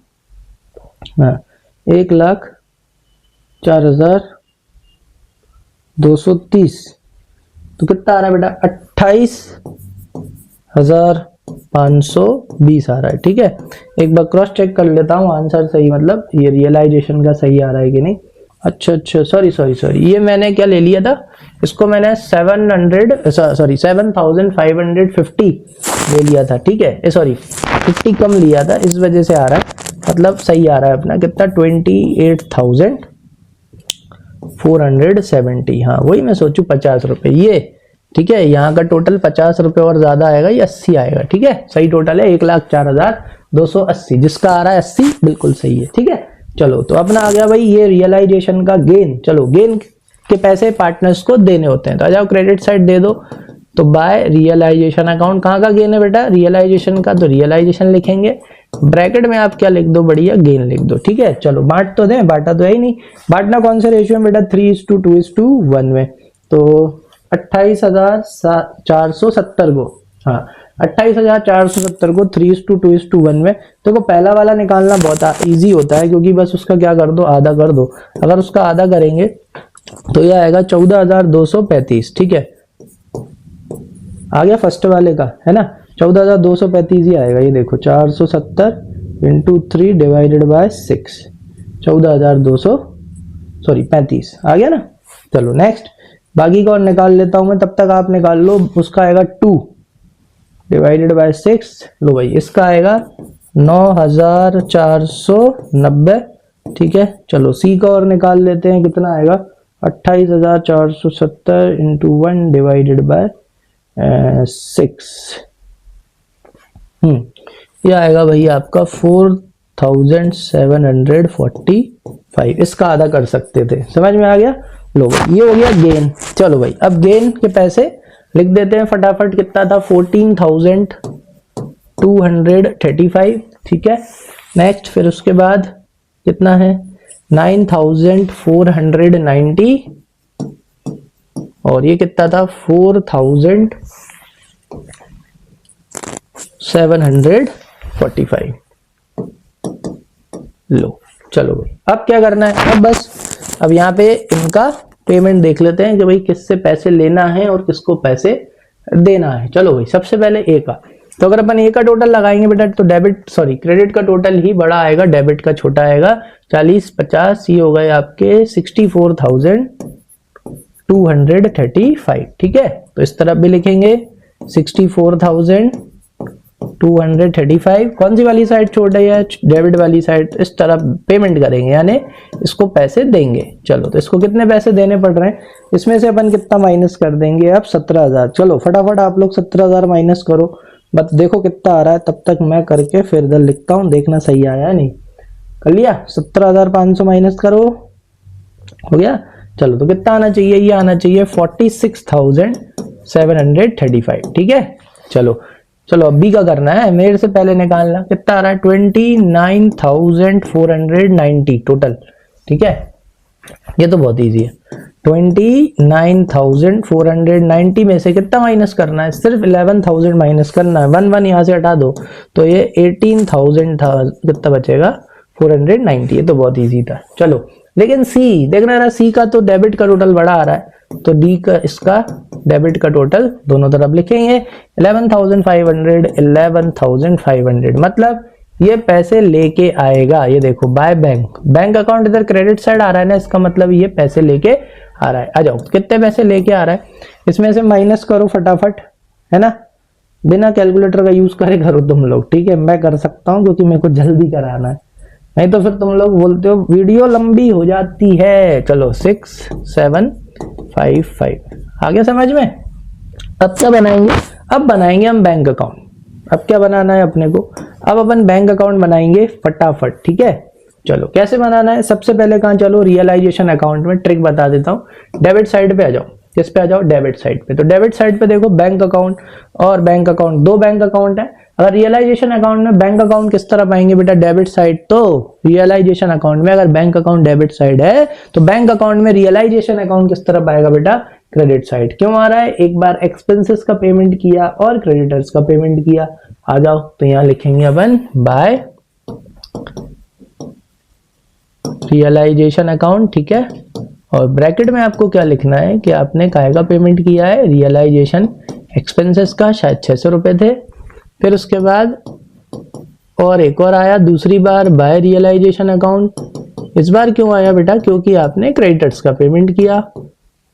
1,04,230 तो कितना आ रहा है बेटा 28,520 आ रहा है। ठीक है, एक बार क्रॉस चेक कर लेता हूँ आंसर सही, मतलब ये रियलाइजेशन का सही आ रहा है कि नहीं। अच्छा सॉरी ये मैंने क्या ले लिया था, इसको मैंने 7,550 ले लिया था। ठीक है, सॉरी 50 कम लिया था, इस वजह से आ रहा है, मतलब सही आ रहा है अपना कितना 28,470। हाँ वही मैं सोचू 50 रुपए ये। ठीक है, यहाँ का टोटल 50 रुपए और ज्यादा आएगा, ये 80 आएगा। ठीक है, सही टोटल है 1,04,280, जिसका आ रहा है 80 बिल्कुल सही है। ठीक है, चलो तो अपना आ गया भाई ये रियलाइजेशन का गेन। चलो गेन के पैसे पार्टनर्स को देने होते हैं तो आ जाओ क्रेडिट साइड दे दो। तो बाय रियलाइजेशन अकाउंट, कहाँ का गेन है बेटा, रियलाइजेशन का, तो रियलाइजेशन लिखेंगे, ब्रैकेट में आप क्या लिख दो, बढ़िया गेन लिख दो। ठीक है, चलो बांट तो दें, बांटा तो है ही नहीं। बांटना कौन से रेशियो में बेटा, 3:2:1 में। तो 28,470 को, हाँ 28,470 को 3:2:1 में। देखो पहला वाला निकालना बहुत इजी होता है क्योंकि बस उसका क्या कर दो, आधा कर दो। अगर उसका आधा करेंगे तो यह आएगा 14,235। ठीक है, आ गया फर्स्ट वाले का, है ना, 14,235 ही आएगा। ये देखो 470 × 3 डिवाइडेड बाय 6, 14,235 आ गया ना। चलो नेक्स्ट बाकी का और निकाल लेता हूं मैं, तब तक आप निकाल लो। उसका आएगा 2 डिवाइडेड बाय 6, लो भाई इसका आएगा 9,490। ठीक है, चलो सी का और निकाल लेते हैं, कितना आएगा 28,470 × 1 डिवाइडेड बाय 6। ये आएगा भाई आपका 4,745। इसका आधा कर सकते थे, समझ में आ गया। लो ये हो गया गेन। चलो भाई अब गेन के पैसे लिख देते हैं फटाफट, कितना था 14,235। ठीक है, नेक्स्ट फिर उसके बाद कितना है 9,490 और ये कितना था 4,745। लो चलो भाई अब क्या करना है, अब बस अब यहाँ पे इनका पेमेंट देख लेते हैं कि भाई किससे पैसे लेना है और किसको पैसे देना है। चलो भाई सबसे पहले ए का, तो अगर अपन ए का टोटल लगाएंगे बेटा तो क्रेडिट का टोटल ही बड़ा आएगा, डेबिट का छोटा आएगा। 40-50 ये हो गए आपके 64,235। ठीक है, तो इस तरफ भी लिखेंगे 64,235 235, कौन सी वाली साइड छोड़ रही है, डेबिट वाली साइड, इस तरफ पेमेंट करेंगे यानी इसको पैसे देंगे। चलो तो इसको कितने पैसे देने पड़ रहे हैं, इसमें से अपन कितना माइनस कर देंगे अब 17,000। चलो फटाफट आप लोग 17,000 माइनस करो, बस देखो कितना आ रहा है, तब तक मैं करके फिर इधर लिखता हूँ, देखना सही आया नहीं। कर लिया, 17,500 माइनस करो, हो गया। चलो तो कितना आना चाहिए, ये आना चाहिए 46,735, ठीक है। चलो चलो अब बी का करना है, मेरे से पहले निकालना, कितना आ रहा है 29,490 टोटल, ठीक है। ये तो बहुत इजी है, 29,490 में से कितना माइनस करना है, सिर्फ 11,000 माइनस करना है, 1 यहाँ से हटा दो तो ये 18,000 था, कितना बचेगा 490। ये तो बहुत इजी था। चलो लेकिन सी देखना रहा, सी का तो डेबिट का टोटल बड़ा आ रहा है, तो डी का इसका डेबिट का टोटल दोनों तरफ लिखेंगे 11,500, 11,500 मतलब ये पैसे लेके आएगा। ये देखो बाय बैंक, बैंक अकाउंट इधर क्रेडिट साइड आ रहा है ना, इसका मतलब ये पैसे लेके आ रहा है। आ जाओ कितने पैसे लेके आ रहा है, इसमें से माइनस करो फटाफट, है ना, बिना कैलकुलेटर का यूज करे करो तुम लोग, ठीक है। मैं कर सकता हूँ क्योंकि मेरे को जल्दी कराना है, नहीं तो फिर तुम लोग बोलते हो वीडियो लंबी हो जाती है। चलो 6,755 आ गया समझ में। अब क्या बनाएंगे, अब बनाएंगे हम बैंक अकाउंट। अब क्या बनाना है अपने को, अब अपन बैंक अकाउंट बनाएंगे फटाफट, ठीक है। चलो कैसे बनाना है, सबसे पहले कहाँ चलो, रियलाइजेशन अकाउंट में ट्रिक बता देता हूँ। डेबिट साइड पे आ जाओ, किस पे आ जाओ, डेबिट साइड पे। तो डेबिट साइड पे देखो बैंक अकाउंट और बैंक अकाउंट, दो बैंक अकाउंट है। अगर रियलाइजेशन अकाउंट में बैंक अकाउंट किस तरफ आएंगे बेटा, डेबिट साइड, तो रियलाइजेशन अकाउंट में अगर बैंक अकाउंट डेबिट साइड है तो बैंक अकाउंट में रियलाइजेशन अकाउंट किस तरफ आएगा बेटा, क्रेडिट साइड। क्यों आ रहा है, एक बार एक्सपेंसेस का पेमेंट किया और क्रेडिटर्स का पेमेंट किया। आ जाओ तो यहां लिखेंगे अपन बाय रियलाइजेशन अकाउंट, ठीक है। और ब्रैकेट में आपको क्या लिखना है कि आपने काय का पेमेंट किया है, रियलाइजेशन एक्सपेंसेस का, शायद 600 रुपए थे। फिर उसके बाद और एक और आया दूसरी बार बाय रियलाइजेशन अकाउंट। इस बार क्यों आया बेटा, क्योंकि आपने क्रेडिटर्स का पेमेंट किया,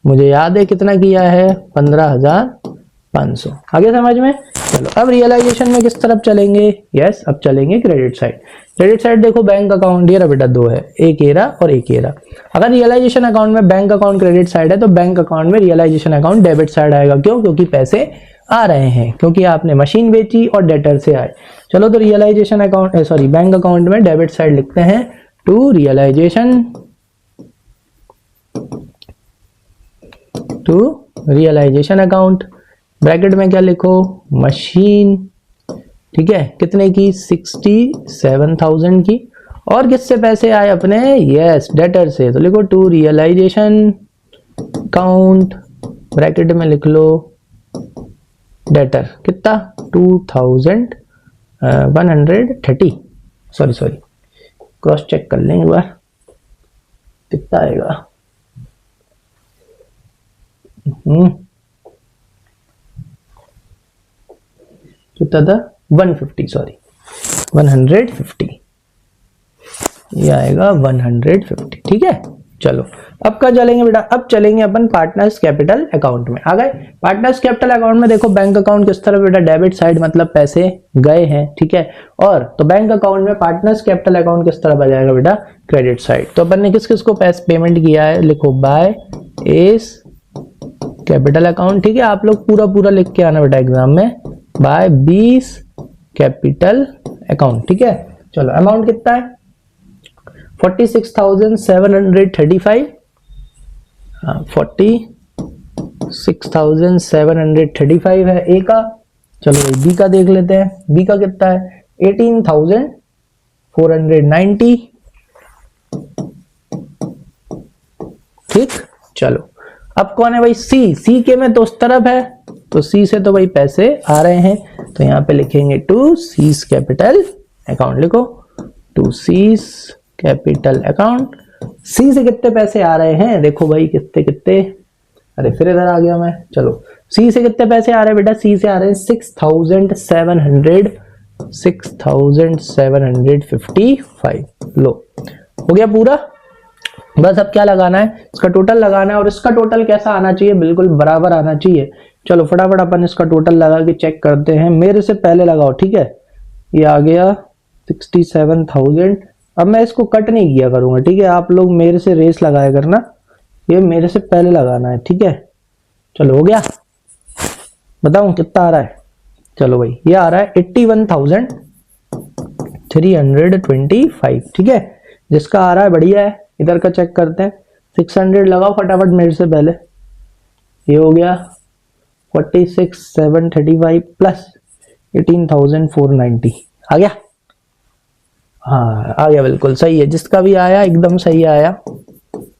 मुझे याद है कितना किया है, 15,500। आगे समझ में। चलो अब रियलाइजेशन में किस तरफ चलेंगे, यस अब चलेंगे क्रेडिट साइड। क्रेडिट साइड देखो बैंक अकाउंट, ये रहा बेटा दो है, एक एरा और एक एरा। अगर रियलाइजेशन अकाउंट में बैंक अकाउंट क्रेडिट साइड है तो बैंक अकाउंट में रियलाइजेशन अकाउंट डेबिट साइड आएगा। क्यों, क्योंकि पैसे आ रहे हैं, क्योंकि आपने मशीन बेची और डेटर से आए। चलो तो realisation account sorry bank account में डेबिट साइड लिखते हैं टू रियलाइजेशन अकाउंट। ब्रैकेट में क्या लिखो, मशीन, ठीक है, कितने की, 67,000 की। और किससे पैसे आए अपने, यस डेटर से, तो लिखो टू रियलाइजेशन अकाउंट, ब्रैकेट में लिख लो डेटर, कितना 2,130, सॉरी क्रॉस चेक कर लें एक बार कितना आएगा। कितना था, 150, सॉरी 150, ये आएगा 150, ठीक है। चलो अब क्या चलेंगे बेटा, अब चलेंगे अपन पार्टनर्स कैपिटल अकाउंट में। आ गए पार्टनर्स कैपिटल अकाउंट में, देखो बैंक अकाउंट किस तरफ बेटा, डेबिट साइड, मतलब पैसे गए हैं, ठीक है। और तो बैंक अकाउंट में पार्टनर्स कैपिटल अकाउंट किस तरफ आ जाएगा बेटा, क्रेडिट साइड। तो अपन ने किस किस को पैसे पेमेंट किया है, लिखो बाय एस कैपिटल अकाउंट, ठीक है। आप लोग पूरा लिख के आना बेटा एग्जाम में, बाय 20 कैपिटल अकाउंट, ठीक है। चलो अमाउंट कितना है, 46,735, 46,735 है ए का। चलो बी का देख लेते हैं, बी का कितना है, 18,490, ठीक। चलो अब कौन है भाई, सी के में तो उस तरफ है, तो सी से तो भाई पैसे आ रहे हैं, तो यहां पे लिखेंगे टू सीज कैपिटल अकाउंट, लिखो टू सीज कैपिटल अकाउंट। सी से कितने पैसे आ रहे हैं, देखो भाई कितने, अरे फिर इधर आ गया मैं। चलो सी से कितने पैसे आ रहे हैं बेटा, सी से आ रहे हैं 6,755। लो हो गया पूरा। बस अब क्या लगाना है, इसका टोटल लगाना है, और इसका टोटल कैसा आना चाहिए, बिल्कुल बराबर आना चाहिए। चलो फटाफट अपन इसका टोटल लगा के चेक करते हैं। मेरे से पहले लगाओ, ठीक है। ये आ गया 67,000। अब मैं इसको कट नहीं किया करूंगा, ठीक है। आप लोग मेरे से रेस लगाया करना, ये मेरे से पहले लगाना है, ठीक है। चलो हो गया, बताऊं कितना आ रहा है। चलो भाई ये आ रहा है 81,325, ठीक है। जिसका आ रहा है बढ़िया है। इधर का चेक करते हैं। 600 लगाओ फटाफट मेरे से पहले। ये हो गया 46,735 प्लस 18,490 आ गया। हाँ आ गया, बिल्कुल सही है। जिसका भी आया एकदम सही आया,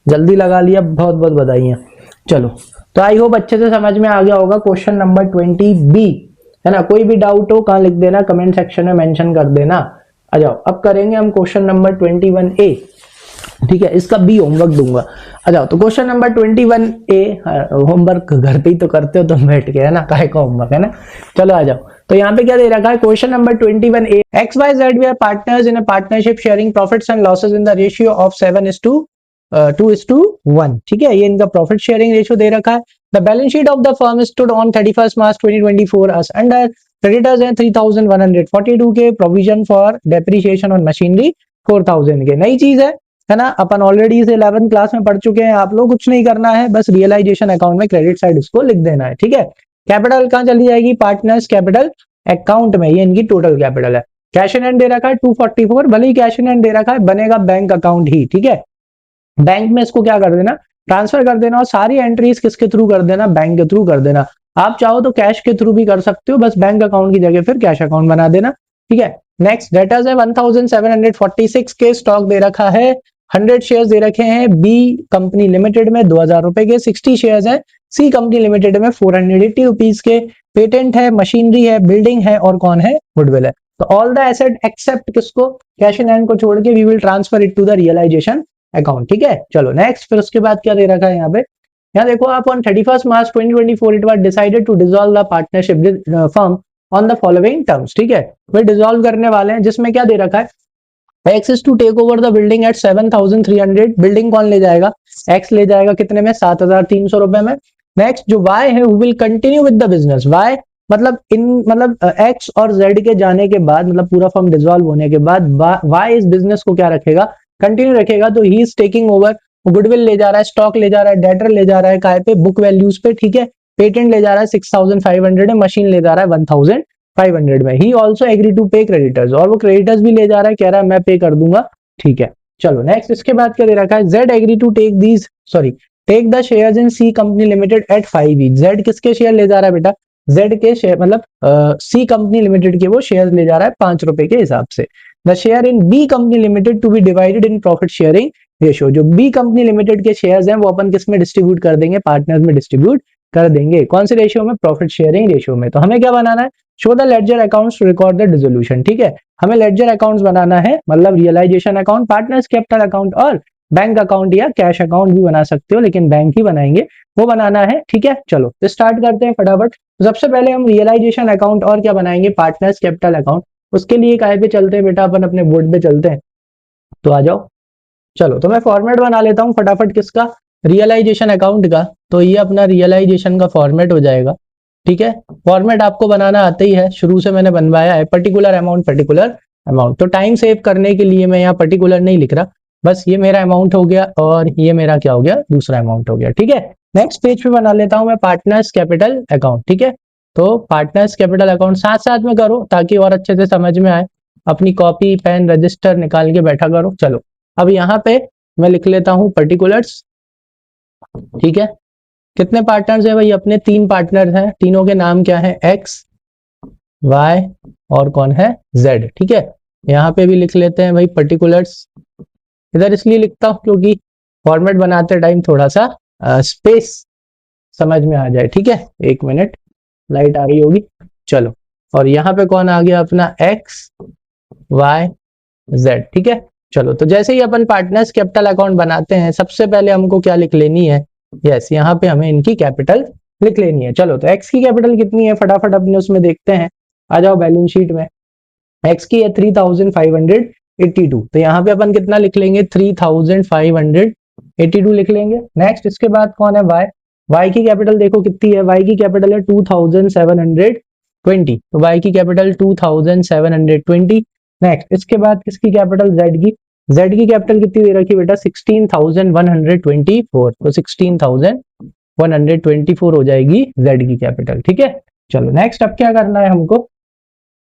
जल्दी लगा लिया, बहुत बहुत बधाइयाँ। चलो तो आई होप अच्छे से समझ में आ गया होगा। क्वेश्चन नंबर 20B है ना। कोई भी डाउट हो कहाँ लिख देना, कमेंट सेक्शन में मेंशन कर देना। आ जाओ अब करेंगे हम क्वेश्चन नंबर 21A, ठीक है। इसका बी होमवर्क दूंगा। आ जाओ तो क्वेश्चन नंबर 21A, होमवर्क घर पे ही तो करते हो तुम बैठ के, है ना, काहे का होमवर्क, है ना। चलो आ जाओ। तो यहाँ पे क्या दे रखा है, question number 21A, XYZ we are partners in a partnership sharing profits and losses in the ratio of 7:2:1, ठीक है। ये इनका प्रॉफिट शेयरिंग रेशियो दे रखा है। The balance sheet of the firm stood on 31 March 2024 as under creditors हैं 3,142 के, provision for depreciation on machinery 4,000 के। नई चीज है ना। अपन ऑलरेडी इसे 11th क्लास में पढ़ चुके हैं। आप लोग कुछ नहीं करना है, बस रियलाइजेशन अकाउंट में क्रेडिट साइड इसको लिख देना है, ठीक है। कैपिटल कहां चली जाएगी, पार्टनर्स कैपिटल अकाउंट में। ये इनकी टोटल कैपिटल है। कैश इन हैंड दे रखा है 244, भले ही कैश इन हैंड दे रखा है, बनेगा बैंक अकाउंट ही, ठीक है। बैंक में इसको क्या कर देना, ट्रांसफर कर देना, और सारी एंट्रीज किसके थ्रू कर देना, बैंक के थ्रू कर देना। आप चाहो तो कैश के थ्रू भी कर सकते हो, बस बैंक अकाउंट की जगह फिर कैश अकाउंट बना देना, ठीक है। नेक्स्ट डेटर्स है 1746 के, स्टॉक दे रखा है 100 शेयर्स दे रखे हैं बी कंपनी लिमिटेड में 2,000 रुपए के, 60 शेयर्स है सी कंपनी लिमिटेड में 480 रुपीज के। पेटेंट है, मशीनरी है, बिल्डिंग है, और कौन है, गुडविल है। तो ऑल द एसेट एक्सेप्ट किसको, कैश इन हैंड को छोड़ के, we will transfer it to the realisation account, ठीक है। चलो नेक्स्ट, फिर उसके बाद क्या दे रखा है यहाँ पे, यहाँ देखो आप, on 31 March 2024 it was decided to dissolve the partnership firm on the following terms, ठीक है। वे डिसॉल्व करने वाले हैं, जिसमें क्या दे रखा है, X is to take over the building at 7,300। Building कौन ले जाएगा, X ले जाएगा, कितने में, 7,300 रुपए में। नेक्स्ट जो Y है, who will continue with the business। Y मतलब X और Z के जाने के बाद, मतलब पूरा फर्म डिसॉल्व होने के बाद Y इस बिजनेस को क्या रखेगा, कंटिन्यू रखेगा। तो he is taking over, goodwill ले जा रहा है, स्टॉक ले जा रहा है, डेटर ले जा रहा है, काय पे, बुक वैल्यूज पे, ठीक है। पेटेंट ले जा रहा है 6,500 है, मशीन ले जा रहा है 1,500 में। ही ऑल्सो एग्री टू पे क्रेडिटर्स, और वो क्रेडिटर्स भी ले जा रहा है, कह रहा है मैं पे कर दूंगा, ठीक है। चलो नेक्स्ट, इसके बाद क्या दे रखा है, Z agree to take the shares in C company limited at 5 each. Z किसके शेयर ले जा रहा है बेटा, जेड के शेयर, मतलब सी कंपनी लिमिटेड के वो शेयर ले जा रहा है 5 रुपए के हिसाब से। The share in B company limited to be divided in profit sharing ratio. जो बी कंपनी लिमिटेड के शेयर्स हैं वो अपन किस में डिस्ट्रीब्यूट कर देंगे, पार्टनर्स में डिस्ट्रीब्यूट कर देंगे। कौन से रेशियो में, प्रॉफिट शेयरिंग रेशियो में। तो हमें क्या बनाना है, show the ledger accounts to record the dissolution, ठीक है। हमें लेडजर अकाउंट्स बनाना है, मतलब realisation account, partners capital account, और बैंक अकाउंट या कैश अकाउंट भी बना सकते हो, लेकिन बैंक ही बनाएंगे, वो बनाना है, ठीक है। चलो तो स्टार्ट करते हैं फटाफट। तो सबसे पहले हम रियलाइजेशन अकाउंट और क्या बनाएंगे, पार्टनर्स कैपिटल अकाउंट। उसके लिए काय पे चलते हैं बेटा, अपन अपने बोर्ड पे चलते हैं। तो आ जाओ, चलो तो मैं फॉर्मेट बना लेता हूं फटाफट, किसका, रियलाइजेशन अकाउंट का। तो ये अपना रियलाइजेशन का फॉर्मेट हो जाएगा, ठीक है। फॉर्मेट आपको बनाना आता ही है, शुरू से मैंने बनवाया है, पर्टिकुलर अमाउंट। तो टाइम सेव करने के लिए मैं यहाँ पर्टिकुलर नहीं लिख रहा, बस ये मेरा अमाउंट हो गया, और ये मेरा क्या हो गया, दूसरा अमाउंट हो गया, ठीक है। नेक्स्ट पेज पे बना लेता हूं मैं पार्टनर्स कैपिटल अकाउंट, ठीक है। तो पार्टनर्स कैपिटल अकाउंट साथ साथ में करो, ताकि और अच्छे से समझ में आए। अपनी कॉपी पेन रजिस्टर निकाल के बैठा करो। चलो अब यहाँ पे मैं लिख लेता हूं पर्टिकुलर्स, ठीक है। कितने पार्टनर्स है भाई, अपने 3 पार्टनर्स हैं, तीनों के नाम क्या है, एक्स, वाई, और कौन है, जेड, ठीक है। यहाँ पे भी लिख लेते हैं भाई पर्टिकुलर्स। इधर इसलिए लिखता हूं क्योंकि फॉर्मेट बनाते टाइम थोड़ा सा स्पेस समझ में आ जाए, ठीक है। 1 मिनट, लाइट आ रही होगी। चलो, और यहाँ पे कौन आ गया, अपना एक्स, वाई, जेड, ठीक है। चलो तो जैसे ही अपन पार्टनर्स कैपिटल अकाउंट बनाते हैं, सबसे पहले हमको क्या लिख लेनी है, यस, यहाँ पे हमें इनकी कैपिटल लिख लेनी है। चलो तो एक्स की कैपिटल कितनी है, फटाफट अपने उसमें देखते हैं। आ जाओ बैलेंस शीट में, एक्स की है 3,582। तो यहाँ पे अपन कितना लिख लेंगे, 3,582 लिख लेंगे। नेक्स्ट इसके बाद कौन है, वाई। वाई की कैपिटल देखो कितनी है, वाई की कैपिटल है 2720, तो वाई की कैपिटल 2720। नेक्स्ट इसके बाद किसकी कैपिटल, जेड की, जेड की कैपिटल कितनी दे रखी है बेटा 16,124, तो 16,124 हो जाएगी जेड की कैपिटल, ठीक है। चलो नेक्स्ट अब क्या करना है हमको,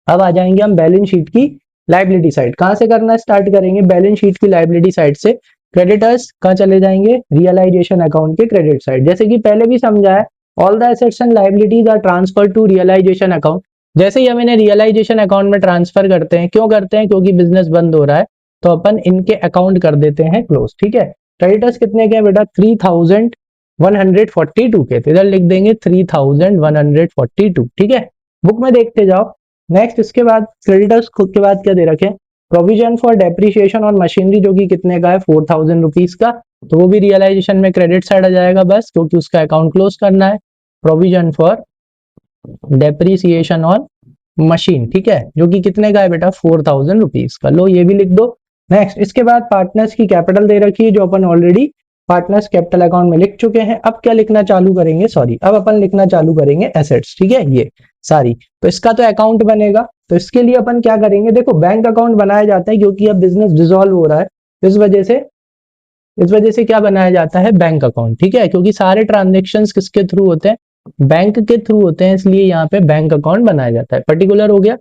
अब आ जाएंगे हम बैलेंस शीट की लाइबिलिटी साइड। कहां से करना स्टार्ट करेंगे, बैलेंस शीट की लाइबिलिटी साइड से। क्रेडिटर्स कहां चले जाएंगे, रियलाइजेशन अकाउंट के क्रेडिट साइड। जैसे कि पहले भी समझा है, all the assets and liabilities are transfer to realisation account. जैसे ही हम इन्हें रियलाइजेशन अकाउंट में ट्रांसफर करते हैं, क्यों करते हैं, क्योंकि बिजनेस बंद हो रहा है, तो अपन इनके अकाउंट कर देते हैं क्लोज, ठीक है। क्रेडिटर्स कितने के हैं बेटा 3142 के, तो इधर लिख देंगे 3142, ठीक है। बुक में देखते जाओ। नेक्स्ट इसके बाद क्रेडिटर्स के बाद क्या दे रखे, provision for depreciation on machinery, जो कि कितने का है 4000 रुपीज का, तो वो भी रियलाइजेशन में क्रेडिट साइड आ जाएगा बस, क्योंकि उसका अकाउंट क्लोज करना है। Provision for depreciation on machine, ठीक है, जो कि कितने का है बेटा 4000 रुपीज का, लो ये भी लिख दो। नेक्स्ट इसके बाद पार्टनर्स की कैपिटल दे रखी है, जो अपन ऑलरेडी पार्टनर्स कैपिटल अकाउंट में लिख चुके हैं। अब क्या लिखना चालू करेंगे, सॉरी अब अपन लिखना चालू करेंगे एसेट्स, ठीक है, ये सारी, तो इसका तो अकाउंट बनेगा। तो इसके लिए अपन क्या करेंगे, देखो बैंक अकाउंट बनाया जाता है क्योंकि अब बिजनेस डिसॉल्व हो रहा है, इस वजह से क्या बनाया जाता है, बैंक अकाउंट, ठीक है, क्योंकि सारे ट्रांजेक्शन्स किसके थ्रू होते हैं, बैंक के थ्रू होते हैं, इसलिए यहाँ पे बैंक अकाउंट बनाया जाता है। पर्टिकुलर हो गया,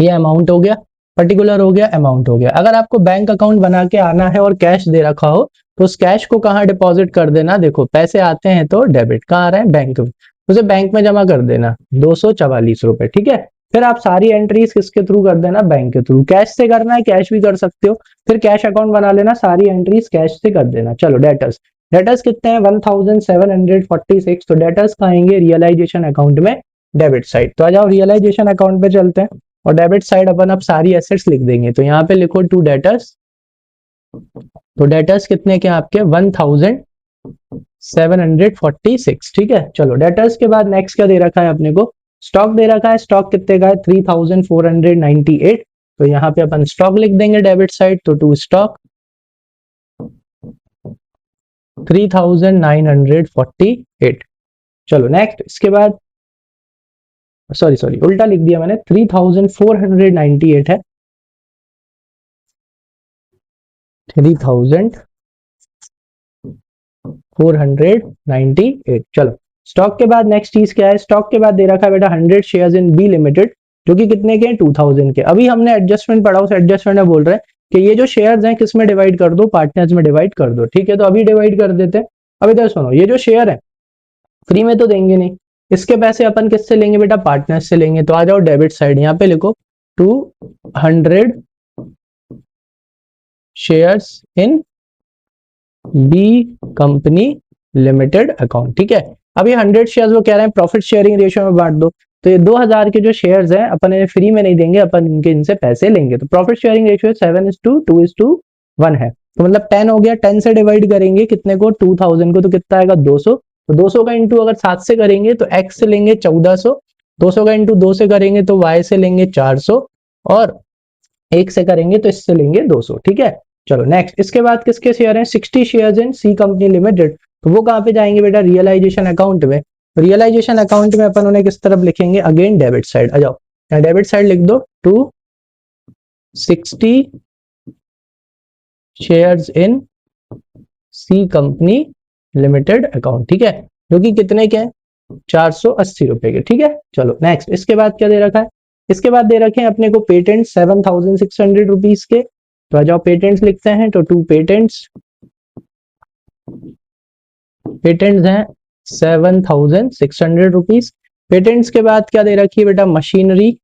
ये अमाउंट हो गया, पर्टिकुलर हो गया, अमाउंट हो गया। अगर आपको बैंक अकाउंट बना के आना है और कैश दे रखा हो, तो उस कैश को कहाँ डिपॉजिट कर देना, देखो पैसे आते हैं तो डेबिट, कहाँ आ रहे हैं बैंक में, उसे बैंक में जमा कर देना 244 रुपए, ठीक है। फिर आप सारी एंट्रीज किसके थ्रू कर देना, बैंक के थ्रू। कैश से करना है कैश भी कर सकते हो, फिर कैश अकाउंट बना लेना, सारी एंट्रीज कैश से कर देना। चलो डेटर्स, डेटर्स कितने हैं 1746, तो डेटर्स का आएंगे रियलाइजेशन अकाउंट में डेबिट साइड। तो आ जाओ रियलाइजेशन अकाउंट पे चलते हैं, और डेबिट साइड अपन अब सारी एसेट्स लिख देंगे। तो यहाँ पे लिखो टू डेटर्स, तो डेटर्स कितने के आपके 1746, ठीक है। चलो डेटर्स के बाद नेक्स्ट क्या दे रखा है अपने को, स्टॉक दे रखा है। स्टॉक कितने का है 3498, तो यहाँ पे अपन स्टॉक लिख देंगे डेबिट साइड, तो टू स्टॉक 3948। चलो नेक्स्ट इसके बाद, सॉरी उल्टा लिख दिया मैंने, 3498 है, 3498। चलो स्टॉक के बाद नेक्स्ट चीज क्या है, स्टॉक के बाद दे रखा है बेटा 100 शेयर्स इन बी लिमिटेड, जो कि कितने के हैं 2000 के। अभी हमने एडजस्टमेंट पढ़ा, उस एडजस्टमेंट में बोल रहे हैं कि ये जो शेयर्स हैं किस में डिवाइड कर दो, पार्टनर्स में डिवाइड कर दो, ठीक है। तो अभी डिवाइड कर देते हैं। अब इधर सुनो, ये जो शेयर है फ्री में तो देंगे नहीं, इसके पैसे अपन किससे लेंगे बेटा, पार्टनर्स से लेंगे। तो आ जाओ डेबिट साइड, यहाँ पे लिखो 200 shares in B company limited account, ठीक है। अब ये 100 शेयर्स वो कह रहे हैं प्रॉफिट शेयरिंग रेशियो में बांट दो, तो ये 2000 के जो शेयर्स हैं अपन इन्हें फ्री में नहीं देंगे, अपन इनसे पैसे लेंगे। तो प्रॉफिट शेयरिंग रेशियो 7:2:1 है, तो मतलब 10 हो गया। 10 से डिवाइड करेंगे कितने को, 2000 को, तो कितना आएगा 200। तो 200 का इंटू अगर 7 से करेंगे तो x से लेंगे 1400, 200 का इंटू 2 से करेंगे तो y से लेंगे 400, और 1 से करेंगे तो इससे लेंगे 200, ठीक है। चलो नेक्स्ट इसके बाद किसके शेयर हैं, 60 shares in C company limited, तो वो कहां पे जाएंगे बेटा, रियलाइजेशन अकाउंट में। रियलाइजेशन अकाउंट में अपन उन्हें किस तरफ लिखेंगे, अगेन डेबिट साइड। आ जाओ डेबिट साइड लिख दो 260 shares in C company limited account, ठीक है, जो कि कितने के हैं 480 रुपए के, ठीक है। चलो नेक्स्ट इसके बाद क्या दे रखा है, इसके बाद दे रखे हैं अपने को पेटेंट 7600 रुपीज के। तो आ जाओ पेटेंट्स लिखते हैं, तो 2 पेटेंट्स हैं 7600 रुपीज। पेटेंट्स के बाद क्या दे रखी है बेटा, मशीनरी।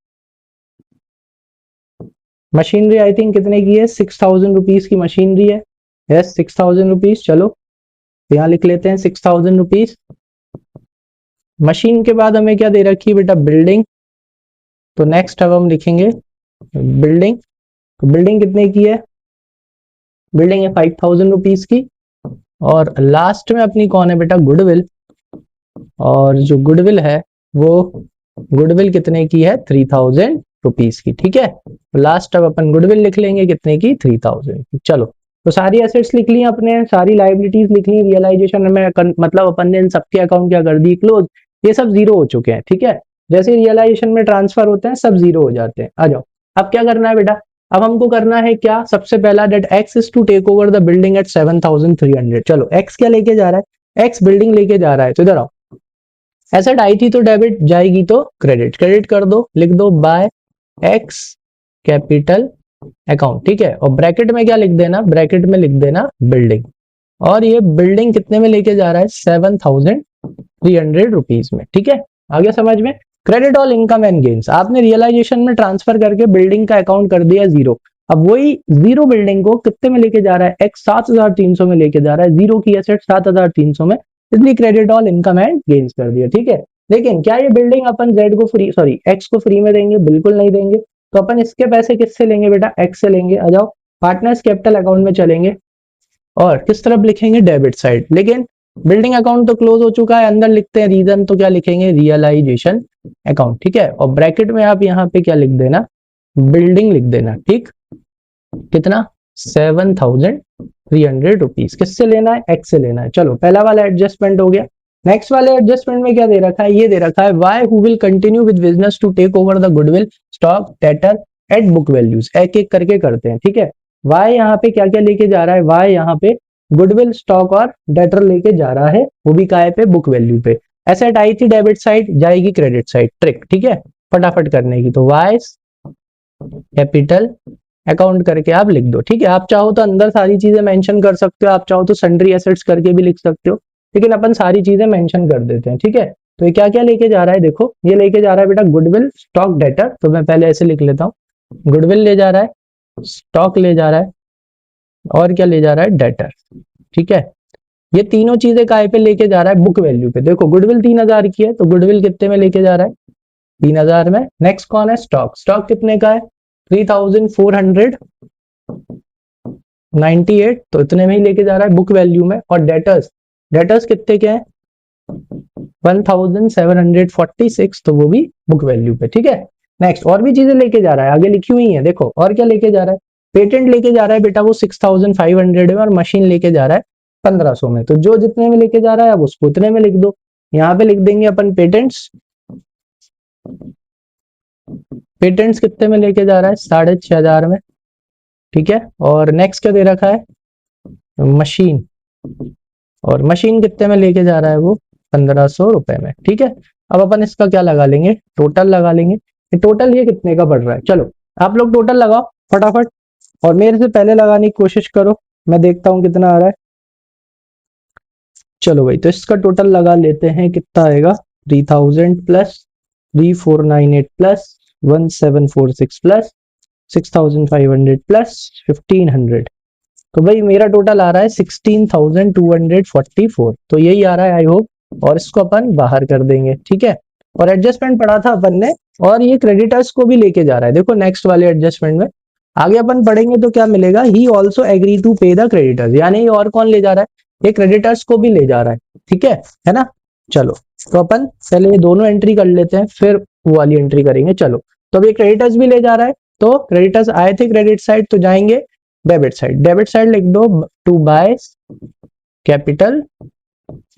मशीनरी आई थिंक कितने की है 6000 रुपीज की मशीनरी है, यस 6000 रुपीज। चलो यहां लिख लेते हैं 6000 रुपीज। मशीन के बाद हमें क्या दे रखी है बेटा, बिल्डिंग। तो नेक्स्ट अब हम लिखेंगे बिल्डिंग। तो बिल्डिंग कितने की है, बिल्डिंग है 5000 रुपीज की। और लास्ट में अपनी कौन है बेटा, गुडविल। और जो गुडविल है वो गुडविल कितने की है 3000 रुपीज की, ठीक है। लास्ट अब अपन गुडविल लिख लेंगे कितने की 3000 की। चलो तो सारी एसेट्स लिख ली अपने, सारी लाइबिलिटीज लिख ली, रियलाइजेशन में मतलब अपन ने इन सबके अकाउंट क्या कर दी, क्लोज। ये सब जीरो हो चुके हैं, ठीक है। जैसे रियलाइजेशन में ट्रांसफर होते हैं सब जीरो हो जाते हैं। आ जाओ, अब क्या करना है बेटा, अब हमको करना है क्या, सबसे पहला डेट X is to take over the building at 7,300। चलो एक्स क्या लेके जा रहा है, एक्स बिल्डिंग लेके जा रहा है, तो इधर आओ, एसेट आई थी तो डेबिट, जाएगी तो क्रेडिट, क्रेडिट कर दो, लिख दो बाय एक्स कैपिटल अकाउंट, ठीक है। और ब्रैकेट में क्या लिख देना, ब्रैकेट में लिख देना बिल्डिंग। और ये बिल्डिंग कितने में लेके जा रहा है, 7,300 रुपीज में, ठीक है। आगे समझ में। Credit all income and gains, आपने रियलाइजेशन में ट्रांसफर करके बिल्डिंग का अकाउंट कर दिया जीरो। अब वही जीरो बिल्डिंग को कितने में लेके जा रहा है, एक्स 7,300 में लेके जा रहा है, जीरो की एसेट 7,300 में, इसलिए credit all income and gains कर दिया, ठीक है। लेकिन क्या ये बिल्डिंग अपन जेड को फ्री, सॉरी एक्स को फ्री में देंगे, बिल्कुल नहीं देंगे। तो अपन इसके पैसे किससे लेंगे बेटा, एक्स से लेंगे। आ जाओ, पार्टनर्स कैपिटल अकाउंट में चलेंगे और किस तरफ लिखेंगे, डेबिट साइड। लेकिन बिल्डिंग अकाउंट तो क्लोज हो चुका है, अंदर लिखते हैं रीजन, तो क्या लिखेंगे, रियलाइजेशन अकाउंट, ठीक है। और ब्रैकेट में आप यहाँ पे क्या लिख देना, बिल्डिंग लिख देना, ठीक। कितना, 7,300 रुपीज। किससे लेना है, एक्स से लेना है। चलो पहला वाला एडजस्टमेंट हो गया। नेक्स्ट वाले एडजस्टमेंट में क्या दे रखा है, ये दे रखा है Y who will continue with business to take over the goodwill stock debtor at book values. एक एक करके करते हैं, ठीक है। वाई यहाँ पे क्या क्या लेके जा रहा है, वाई यहाँ पे गुडविल स्टॉक और डेटर लेके जा रहा है, वो भी काय पे, बुक वैल्यू पे। एसेट आई थी डेबिट साइड, जाएगी क्रेडिट साइड, ट्रिक, ठीक है, फटाफट करने की। तो वाई कैपिटल अकाउंट करके आप लिख दो, ठीक है। आप चाहो तो अंदर सारी चीजें मेंशन कर सकते हो, आप चाहो तो सन्ड्री एसेट्स करके भी लिख सकते हो, लेकिन अपन सारी चीजें मेंशन कर देते हैं, ठीक है। तो ये क्या क्या लेके जा रहा है, देखो ये लेके जा रहा है बेटा गुडविल स्टॉक डेटर, तो मैं पहले ऐसे लिख लेता हूँ, गुडविल ले जा रहा है, स्टॉक ले जा रहा है, और क्या ले जा रहा है, डेटर, ठीक है। ये तीनों चीजें काय पे लेके जा रहा है, बुक वैल्यू पे। देखो गुडविल 3,000 की है, तो गुडविल कितने में लेके जा रहा है, 3,000 में। नेक्स्ट कौन है, स्टॉक, स्टॉक कितने का है, 3,498, तो इतने में ही लेके जा रहा है बुक वैल्यू में। और डेटर्स, डेटर्स कितने के हैं, 1,746, तो वो भी बुक वैल्यू पे, ठीक है। नेक्स्ट और भी चीजें लेके जा रहा है, आगे लिखी हुई है, देखो और क्या लेके जा रहा है, पेटेंट लेके जा रहा है बेटा, वो 6,500 में, और मशीन लेके जा रहा है 1,500 में। तो जो जितने में लेके जा रहा है, अब उसको उतने में लिख दो। यहाँ पे लिख देंगे अपन पेटेंट्स, पेटेंट्स कितने में लेके जा रहा है, 6,500 में, ठीक है। और नेक्स्ट क्या दे रखा है, मशीन, और मशीन कितने में लेके जा रहा है, वो 1,500 रुपए में, ठीक है। अब अपन इसका क्या लगा लेंगे, टोटल लगा लेंगे। टोटल ये कितने का पड़ रहा है, चलो आप लोग टोटल लगाओ फटाफट, और मेरे से पहले लगाने की कोशिश करो, मैं देखता हूं कितना आ रहा है। चलो भाई, तो इसका टोटल लगा लेते हैं, कितना आएगा, 3,000 प्लस 3,498 प्लस 1,746 प्लस 6,500 प्लस 1,500, तो भाई मेरा टोटल आ रहा है 16,244। तो यही आ रहा है आई होप, और इसको अपन बाहर कर देंगे, ठीक है। और एडजस्टमेंट पढ़ा था अपन ने, और ये क्रेडिटर्स को भी लेके जा रहा है। देखो नेक्स्ट वाले एडजस्टमेंट में आगे अपन पढ़ेंगे तो क्या मिलेगा, ही ऑल्सो एग्री टू पे द क्रेडिटर्स, यानी ये और कौन ले जा रहा है, ये क्रेडिटर्स को भी ले जा रहा है, ठीक है ना। चलो तो अपन पहले ये दोनों एंट्री कर लेते हैं, फिर वो वाली एंट्री करेंगे। चलो तो अब ये क्रेडिटर्स भी ले जा रहा है, तो क्रेडिटर्स आए थे क्रेडिट साइड, तो जाएंगे डेबिट साइड, डेबिट साइड लिख दो टू बाय कैपिटल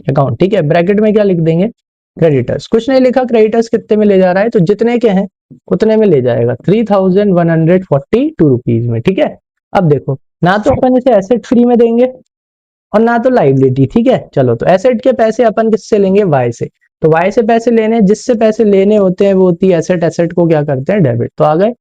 अकाउंट, ठीक है। ब्रैकेट में क्या लिख देंगे, क्रेडिटर्स, कुछ नहीं लिखा, क्रेडिटर्स कितने में ले जा रहा है, तो जितने के हैं उतने में ले जाएगा, 3,142 रुपीज में, ठीक है। अब देखो, ना तो अपन इसे एसेट फ्री में देंगे और ना तो लाइबिलिटी, ठीक है। चलो तो एसेट के पैसे अपन किससे लेंगे, वाई से, तो वाई से पैसे लेने, जिससे पैसे लेने होते हैं वो होती है एसेट, एसेट को क्या करते हैं, डेबिट। तो आ गए,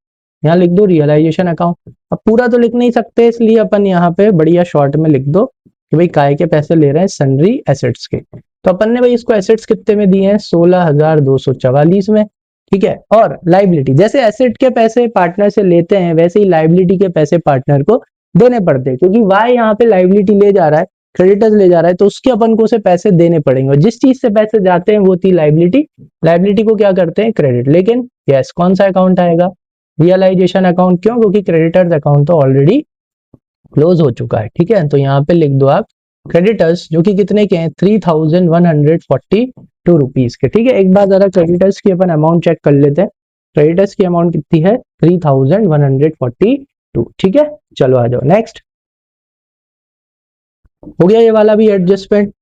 यहाँ लिख दो रियलाइजेशन अकाउंट। अब पूरा तो लिख नहीं सकते, इसलिए अपन यहाँ पे बढ़िया शॉर्ट में लिख दो कि भाई काय के पैसे ले रहे हैं, सन्ड्री एसेट्स के। तो अपन ने भाई इसको एसेट्स कितने में दिए हैं, 16,244 में, ठीक है। और लाइबिलिटी, जैसे एसेट के पैसे पार्टनर से लेते हैं, वैसे ही लाइबिलिटी के पैसे पार्टनर को देने पड़ते हैं, क्योंकि वाई यहाँ पे लाइबिलिटी ले जा रहा है, क्रेडिटर्स ले जा रहा है, तो उसके अपन को उसे पैसे देने पड़ेंगे, और जिस चीज से पैसे जाते हैं वो थी लाइबिलिटी, लाइबिलिटी को क्या करते हैं, क्रेडिट। लेकिन यस, कौन सा अकाउंट आएगा, रियलाइजेशन अकाउंट, क्यों, क्योंकि क्रेडिटर्स अकाउंट तो ऑलरेडी क्लोज हो चुका है, ठीक है। तो यहाँ पे लिख दो आप क्रेडिटर्स, जो कि कितने के हैं, 3,142 रुपीज के, ठीक है। एक बार जरा क्रेडिटर्स की अपन अमाउंट चेक कर लेते हैं, क्रेडिटर्स की अमाउंट कितनी है, 3,142, ठीक है। चलो आ जाओ नेक्स्ट। हो गया ये वाला भी एडजस्टमेंट।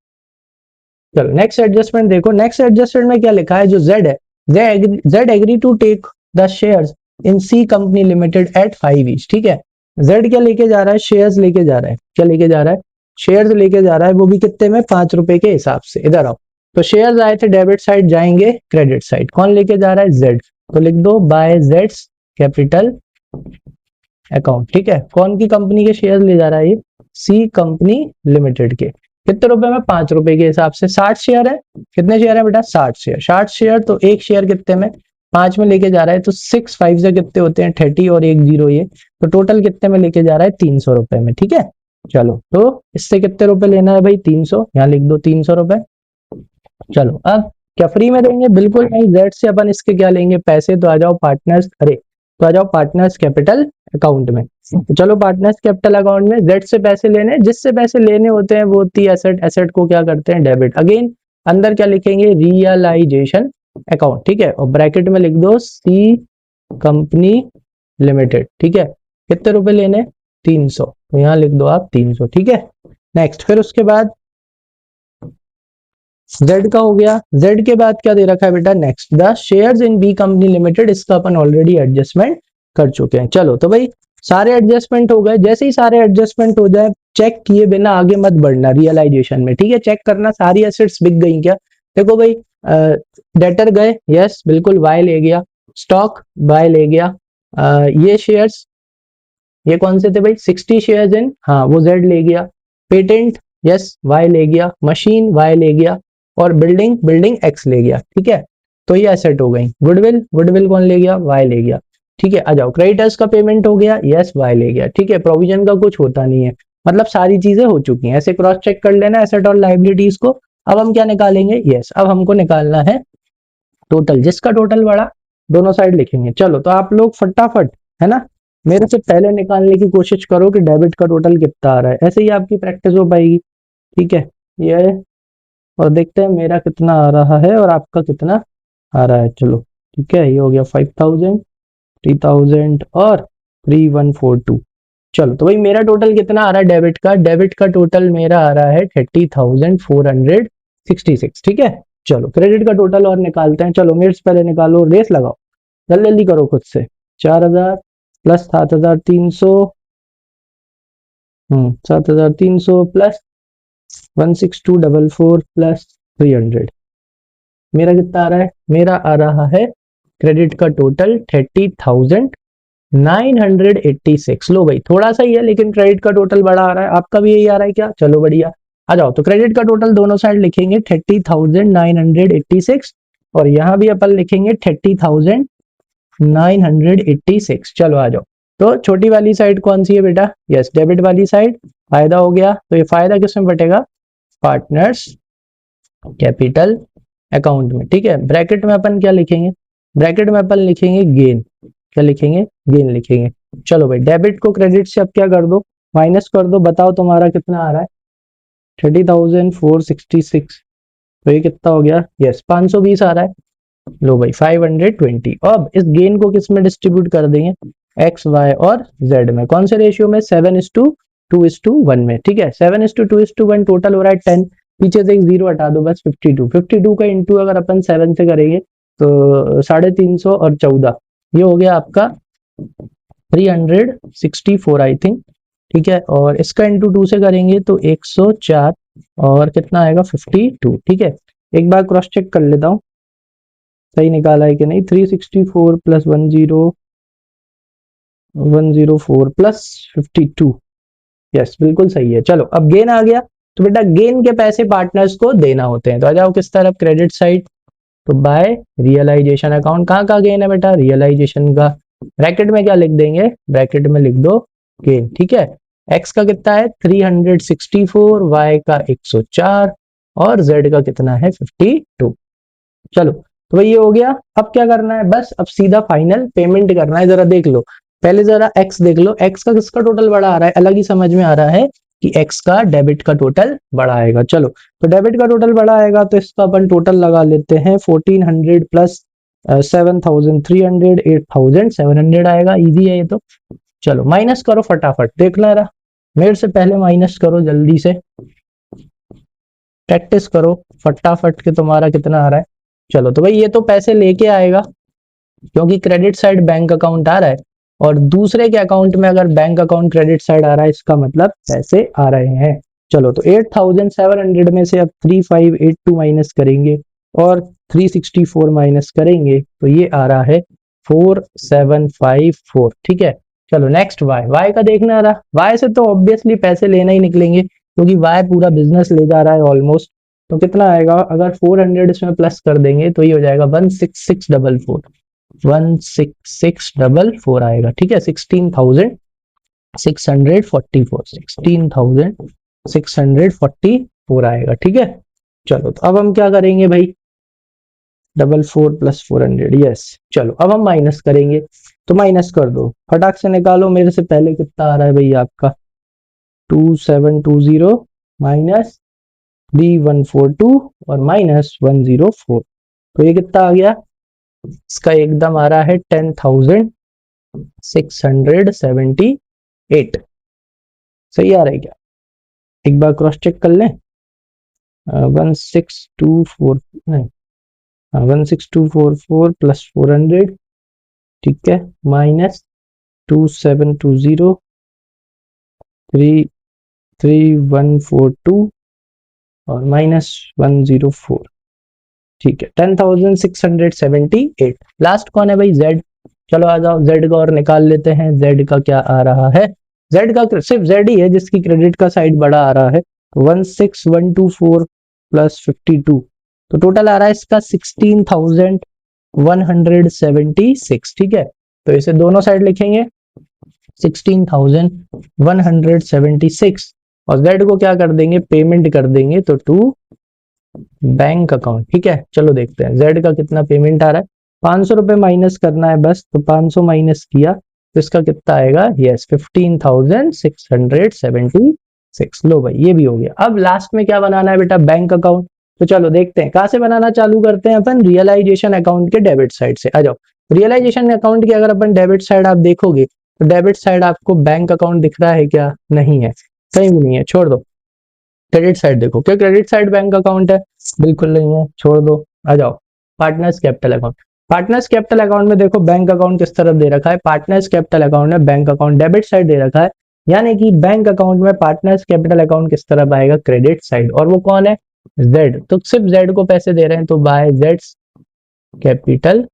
चलो नेक्स्ट एडजस्टमेंट देखो, नेक्स्ट एडजस्टमेंट में क्या लिखा है, जो जेड है, Z agree to take the shares in C company limited at 5 each. ठीक है, जेड क्या लेके जा रहा है, शेयर्स लेके जा रहा है, क्या लेके जा रहा है, शेयर्स लेके जा रहा है, वो भी कितने में, 5 रुपए के हिसाब से। इधर आओ, तो शेयर्स आए थे डेबिट साइड, जाएंगे क्रेडिट साइड, कौन लेके जा रहा है, जेड, तो लिख दो बाय जेड्स कैपिटल अकाउंट। ठीक है, कौन की कंपनी के शेयर ले जा रहा है ये, सी कंपनी लिमिटेड के, कितने रुपए में, 5 रुपए के हिसाब से। 60 शेयर है, कितने शेयर है बेटा, 60 शेयर, 60 शेयर, तो एक शेयर कितने में, 5 में लेके जा रहा है, तो 6 5 से कितने होते हैं, 30 और एक जीरो ये, तो टोटल कितने में लेके जा रहा है, 300 रुपए में। ठीक है, चलो तो इससे कितने रुपए लेना है भाई, 300, यहाँ लिख दो 300 रुपए। चलो अब क्या फ्री में देंगे, बिल्कुल नहीं, जेड से अपन इसके क्या लेंगे, पैसे, तो आ जाओ पार्टनर्स, अरे तो आ जाओ पार्टनर्स कैपिटल अकाउंट में। तो चलो पार्टनर्स कैपिटल अकाउंट में जेड से पैसे लेने, जिससे पैसे लेने होते हैं वो होती है एसेट, एसेट को क्या करते हैं, डेबिट। अगेन अंदर क्या लिखेंगे, रियलाइजेशन अकाउंट। ठीक है, और ब्रैकेट में लिख दो सी कंपनी लिमिटेड। ठीक है, कितने रुपए लेने, 300, तो यहाँ लिख दो आप 300। ठीक है, नेक्स्ट, फिर उसके बाद जेड का हो गया, जेड के बाद क्या दे रखा है बेटा, next the shares in B company limited, इसका अपन ऑलरेडी एडजस्टमेंट कर चुके हैं। चलो तो भाई सारे एडजस्टमेंट हो गए, जैसे ही सारे एडजस्टमेंट हो जाए, चेक किए बिना आगे मत बढ़ना रियलाइजेशन में। ठीक है, चेक करना सारी एसेट्स बिक गई क्या। देखो भाई, डेटर गए, यस बिल्कुल, वाई ले गया, स्टॉक वाई ले गया, ये शेयर्स, ये कौन से थे भाई, 60 शेयर्स इन, हाँ वो जेड ले गया, पेटेंट, यस वाई ले गया, मशीन वाई ले गया, और बिल्डिंग, बिल्डिंग एक्स ले गया। ठीक है, तो ये एसेट हो गई। गुडविल, गुडविल कौन ले गया, वाई ले गया। ठीक है, आ जाओ, क्रेडिटर्स का पेमेंट हो गया, यस वाई ले गया। ठीक है, प्रोविजन का कुछ होता नहीं है, मतलब सारी चीजें हो चुकी हैं, ऐसे क्रॉस चेक कर लेना एसेट और लाइबिलिटीज को। अब हम क्या निकालेंगे, यस अब हमको निकालना है टोटल, जिसका टोटल बढ़ा दोनों साइड लिखेंगे। चलो तो आप लोग फटाफट, है ना, मेरे से पहले निकालने की कोशिश करो कि डेबिट का टोटल कितना आ रहा है, ऐसे ही आपकी प्रैक्टिस हो पाएगी। ठीक है, ये, और देखते हैं मेरा कितना आ रहा है और आपका कितना आ रहा है। चलो ठीक है, ये हो गया 5000, 3000 और 3142। चलो तो भाई मेरा टोटल कितना आ रहा है डेबिट का, डेबिट का टोटल मेरा आ रहा है 30,466। ठीक है, चलो क्रेडिट का टोटल और निकालते हैं। चलो मेरे से पहले निकालो, रेस लगाओ, जल्दी जल्दी करो खुद से। 4000 प्लस 7300, 7300 प्लस 16244 प्लस 300, मेरा कितना आ रहा है, मेरा आ रहा है क्रेडिट का टोटल 30,986। लो भाई थोड़ा सा ही है, लेकिन क्रेडिट का टोटल बड़ा आ रहा है, आपका भी यही आ रहा है क्या, चलो बढ़िया। आ जाओ, तो क्रेडिट का टोटल दोनों साइड लिखेंगे 30,986, और यहाँ भी अपन लिखेंगे 30,986। चलो आ जाओ, तो छोटी वाली साइड कौन सी है बेटा, यस डेबिट वाली साइड, फायदा हो गया, तो ये फायदा किसमें बटेगा, पार्टनर्स कैपिटल अकाउंट में। ठीक है, ब्रैकेट में अपन क्या लिखेंगे, ब्रैकेट में अपन लिखेंगे गेन, क्या लिखेंगे, गेन लिखेंगे। चलो भाई डेबिट को क्रेडिट से अब क्या कर दो, माइनस कर दो, बताओ तुम्हारा कितना आ रहा है, 30,466, तो ये कितना हो गया, यस 520 आ रहा है। लो भाई 520। अब इस गेन को किस में डिस्ट्रीब्यूट कर देंगे, एक्स वाई और जेड में, कौन से रेशियो में, 7:2:1 में। ठीक है, 7:2:1 टोटल हो रहा है 10, पीछे से एक जीरो हटा दो बस, 52, 52 का इंटू अगर अपन 7 से करेंगे तो 350 और 14, ये हो गया आपका 364 आई थिंक। ठीक है, और इसका इंटू 2 से करेंगे तो 104, और कितना आएगा 52। ठीक है, एक बार क्रॉस चेक कर लेता हूँ सही निकाला है कि नहीं, 364 प्लस 104 प्लस 52, यस बिल्कुल सही है। चलो अब गेन आ गया, तो बेटा गेन के पैसे पार्टनर्स को देना होते हैं, तो आ जाओ किस तरफ, क्रेडिट साइड, तो बाय रियलाइजेशन अकाउंट। कहाँ का गेन है बेटा, रियलाइजेशन का, ब्रैकेट में क्या लिख देंगे, ब्रैकेट में लिख दो गेन। ठीक है, एक्स का कितना है 364, वाई का 104, और जेड का कितना है 52। चलो तो भाई ये हो गया, अब क्या करना है, बस अब सीधा फाइनल पेमेंट करना है। जरा देख लो पहले, जरा एक्स देख लो, एक्स का किसका टोटल बड़ा आ रहा है, अलग ही समझ में आ रहा है कि एक्स का डेबिट का टोटल बड़ा आएगा। चलो तो डेबिट का टोटल बड़ा आएगा, तो इसका अपन टोटल लगा लेते हैं, 1400 प्लस 7,300, 8,700 आएगा, इजी है ये तो। चलो माइनस करो फटाफट, देखना रहा, मेरे से पहले माइनस करो जल्दी से, प्रैक्टिस करो फटाफट के तुम्हारा कितना आ रहा है। चलो तो भाई ये तो पैसे लेके आएगा क्योंकि क्रेडिट साइड बैंक अकाउंट आ रहा है, और दूसरे के अकाउंट में अगर बैंक अकाउंट क्रेडिट साइड आ रहा है इसका मतलब पैसे आ रहे हैं। चलो तो 8700 में से अब 3582 माइनस करेंगे और 364 माइनस करेंगे तो ये आ रहा है 4754। ठीक है, चलो नेक्स्ट वाई का देखना आ रहा। वाई से तो ऑब्वियसली पैसे लेना ही निकलेंगे क्योंकि वाई पूरा बिजनेस ले जा रहा है ऑलमोस्ट। तो कितना आएगा, अगर 400 इसमें प्लस कर देंगे तो ये हो जाएगा 16644, 16644 आएगा। ठीक है, 16,644 आएगा। ठीक है, चलो तो अब हम क्या करेंगे भाई, 44 प्लस 400, यस। चलो अब हम माइनस करेंगे, तो माइनस कर दो फटाक से निकालो। मेरे से पहले कितना आ रहा है भाई आपका, 2720 माइनस 3142 और माइनस 104, तो ये कितना आ गया, इसका एकदम आ रहा है 10,678। सही आ रहा है क्या, एक बार क्रॉस चेक कर लें। 1624 नहीं, 16244 प्लस 400, ठीक है, माइनस 2720 3142 और माइनस 104। ठीक है, 10,678। लास्ट कौन है भाई, जेड। चलो आ जाओ जेड का और निकाल लेते हैं। जेड का क्या आ रहा है, जेड का सिर्फ जेड ही है जिसकी क्रेडिट का साइड बड़ा आ रहा है। 16124 प्लस 52, तो टोटल आ रहा है इसका 16,176। ठीक है, तो इसे दोनों साइड लिखेंगे 16,176 और जेड को क्या कर देंगे, पेमेंट कर देंगे तो टू बैंक अकाउंट। ठीक है, चलो देखते हैं जेड का कितना पेमेंट आ रहा है। 500 रुपए माइनस करना है बस, तो 500 माइनस किया तो इसका कितना आएगा, यस 15,676। लो भाई ये भी हो गया। अब लास्ट में क्या बनाना है बेटा, बैंक अकाउंट। तो चलो देखते हैं कहां से बनाना चालू करते हैं अपन, रियलाइजेशन अकाउंट के डेबिट साइड से। आ जाओ, रियलाइजेशन अकाउंट की अगर अपन डेबिट साइड आप देखोगे तो डेबिट साइड आपको बैंक अकाउंट दिख रहा है क्या, नहीं है, कहीं भी नहीं है, छोड़ दो। क्रेडिट साइड देखो, क्या क्रेडिट साइड बैंक अकाउंट है, बिल्कुल नहीं है, छोड़ दो। आ जाओ partners capital account. Partners capital account में देखो बैंक अकाउंट किस तरफ दे रखा है, पार्टनर्स कैपिटल अकाउंट में बैंक अकाउंट डेबिट साइड दे रखा है, यानी कि बैंक अकाउंट में पार्टनर्स कैपिटल अकाउंट किस तरफ आएगा, क्रेडिट साइड। और वो कौन है, जेड। तो सिर्फ जेड को पैसे दे रहे हैं तो बाय जेड कैपिटल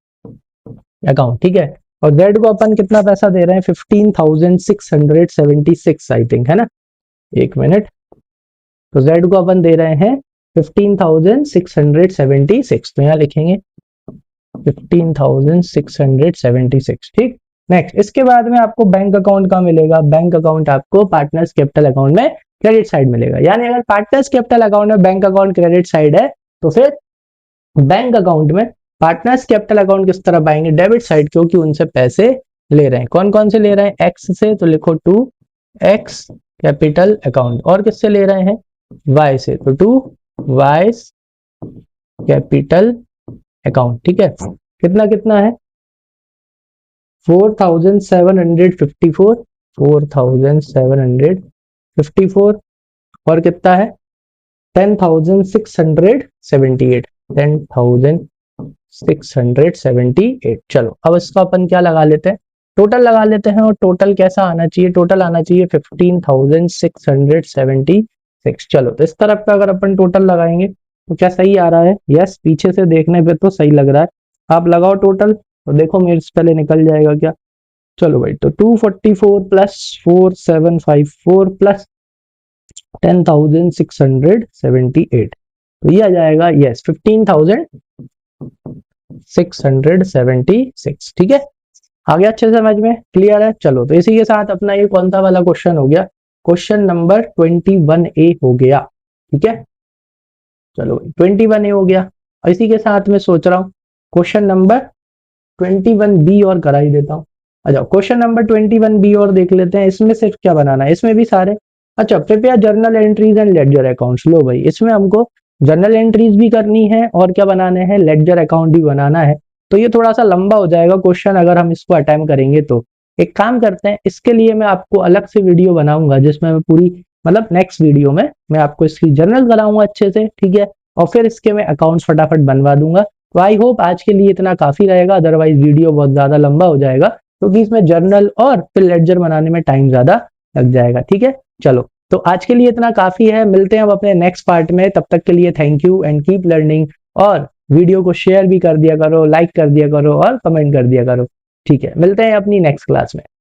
अकाउंट। ठीक है, और जेड को अपन कितना पैसा दे रहे हैं, 15,676 आई थिंक, है ना, एक मिनट। तो जेड को अपन दे रहे हैं 15,676, तो यहां लिखेंगे 15,676। ठीक, नेक्स्ट इसके बाद में आपको बैंक अकाउंट का मिलेगा, बैंक अकाउंट आपको पार्टनर्स कैपिटल अकाउंट में क्रेडिट साइड मिलेगा। यानी अगर पार्टनर्स कैपिटल अकाउंट में बैंक अकाउंट क्रेडिट साइड है तो फिर बैंक अकाउंट में पार्टनर्स कैपिटल अकाउंट किस तरफ आएंगे, डेबिट साइड, क्योंकि उनसे पैसे ले रहे हैं। कौन कौन से ले रहे हैं, एक्स से, तो लिखो टू एक्स कैपिटल अकाउंट। और किससे ले रहे हैं, वाई से, तो टू वाई कैपिटल अकाउंट। ठीक है, कितना कितना है, 4,754, 4,754 और कितना है 10,678, 10,678। चलो अब इसका अपन क्या लगा लेते हैं, टोटल लगा लेते हैं। और टोटल कैसा आना चाहिए, टोटल आना चाहिए 15,676। चलो तो इस तरफ का अगर अपन टोटल लगाएंगे तो क्या सही आ रहा है, यस, पीछे से देखने पे तो सही लग रहा है। आप लगाओ टोटल तो देखो मेरे से पहले निकल जाएगा क्या। चलो भाई, तो 244 प्लस 4754 प्लस 10,678, तो ये आ जाएगा यस 15,676। ठीक है, आ गया अच्छे से समझ में, क्लियर है। चलो तो इसी के साथ अपना ये कौन सा वाला क्वेश्चन हो गया, क्वेश्चन नंबर 21A हो गया। ठीक है, चलो 21A हो गया। और इसी के साथ में सोच रहा हूँ क्वेश्चन नंबर 21B और करा ही देता हूँ। अच्छा, क्वेश्चन नंबर 21B और देख लेते हैं। इसमें सिर्फ क्या बनाना है, इसमें भी सारे, अच्छा, prepare journal entries and ledger accounts. लो भाई, इसमें हमको जर्नल एंट्रीज भी करनी है और क्या बनाने हैं, लेडजर अकाउंट भी बनाना है। तो ये थोड़ा सा लंबा हो जाएगा क्वेश्चन अगर हम इसको अटेम्प्ट करेंगे तो। एक काम करते हैं, इसके लिए मैं आपको अलग से वीडियो बनाऊंगा जिसमें मैं पूरी मतलब नेक्स्ट वीडियो में मैं आपको इसकी जर्नल बनाऊंगा अच्छे से, ठीक है, और फिर इसके मैं अकाउंट्स फटाफट बनवा दूंगा। तो आई होप आज के लिए इतना काफी रहेगा, अदरवाइज वीडियो बहुत ज्यादा लंबा हो जाएगा क्योंकि इसमें जर्नल और फिर लेडजर बनाने में टाइम ज्यादा लग जाएगा, ठीक है। चलो, तो आज के लिए इतना काफी है, मिलते हैं अब अपने नेक्स्ट पार्ट में, तब तक के लिए thank you and keep learning. और वीडियो को शेयर भी कर दिया करो, लाइक कर दिया करो और कमेंट कर दिया करो, ठीक है। मिलते हैं अपनी नेक्स्ट क्लास में।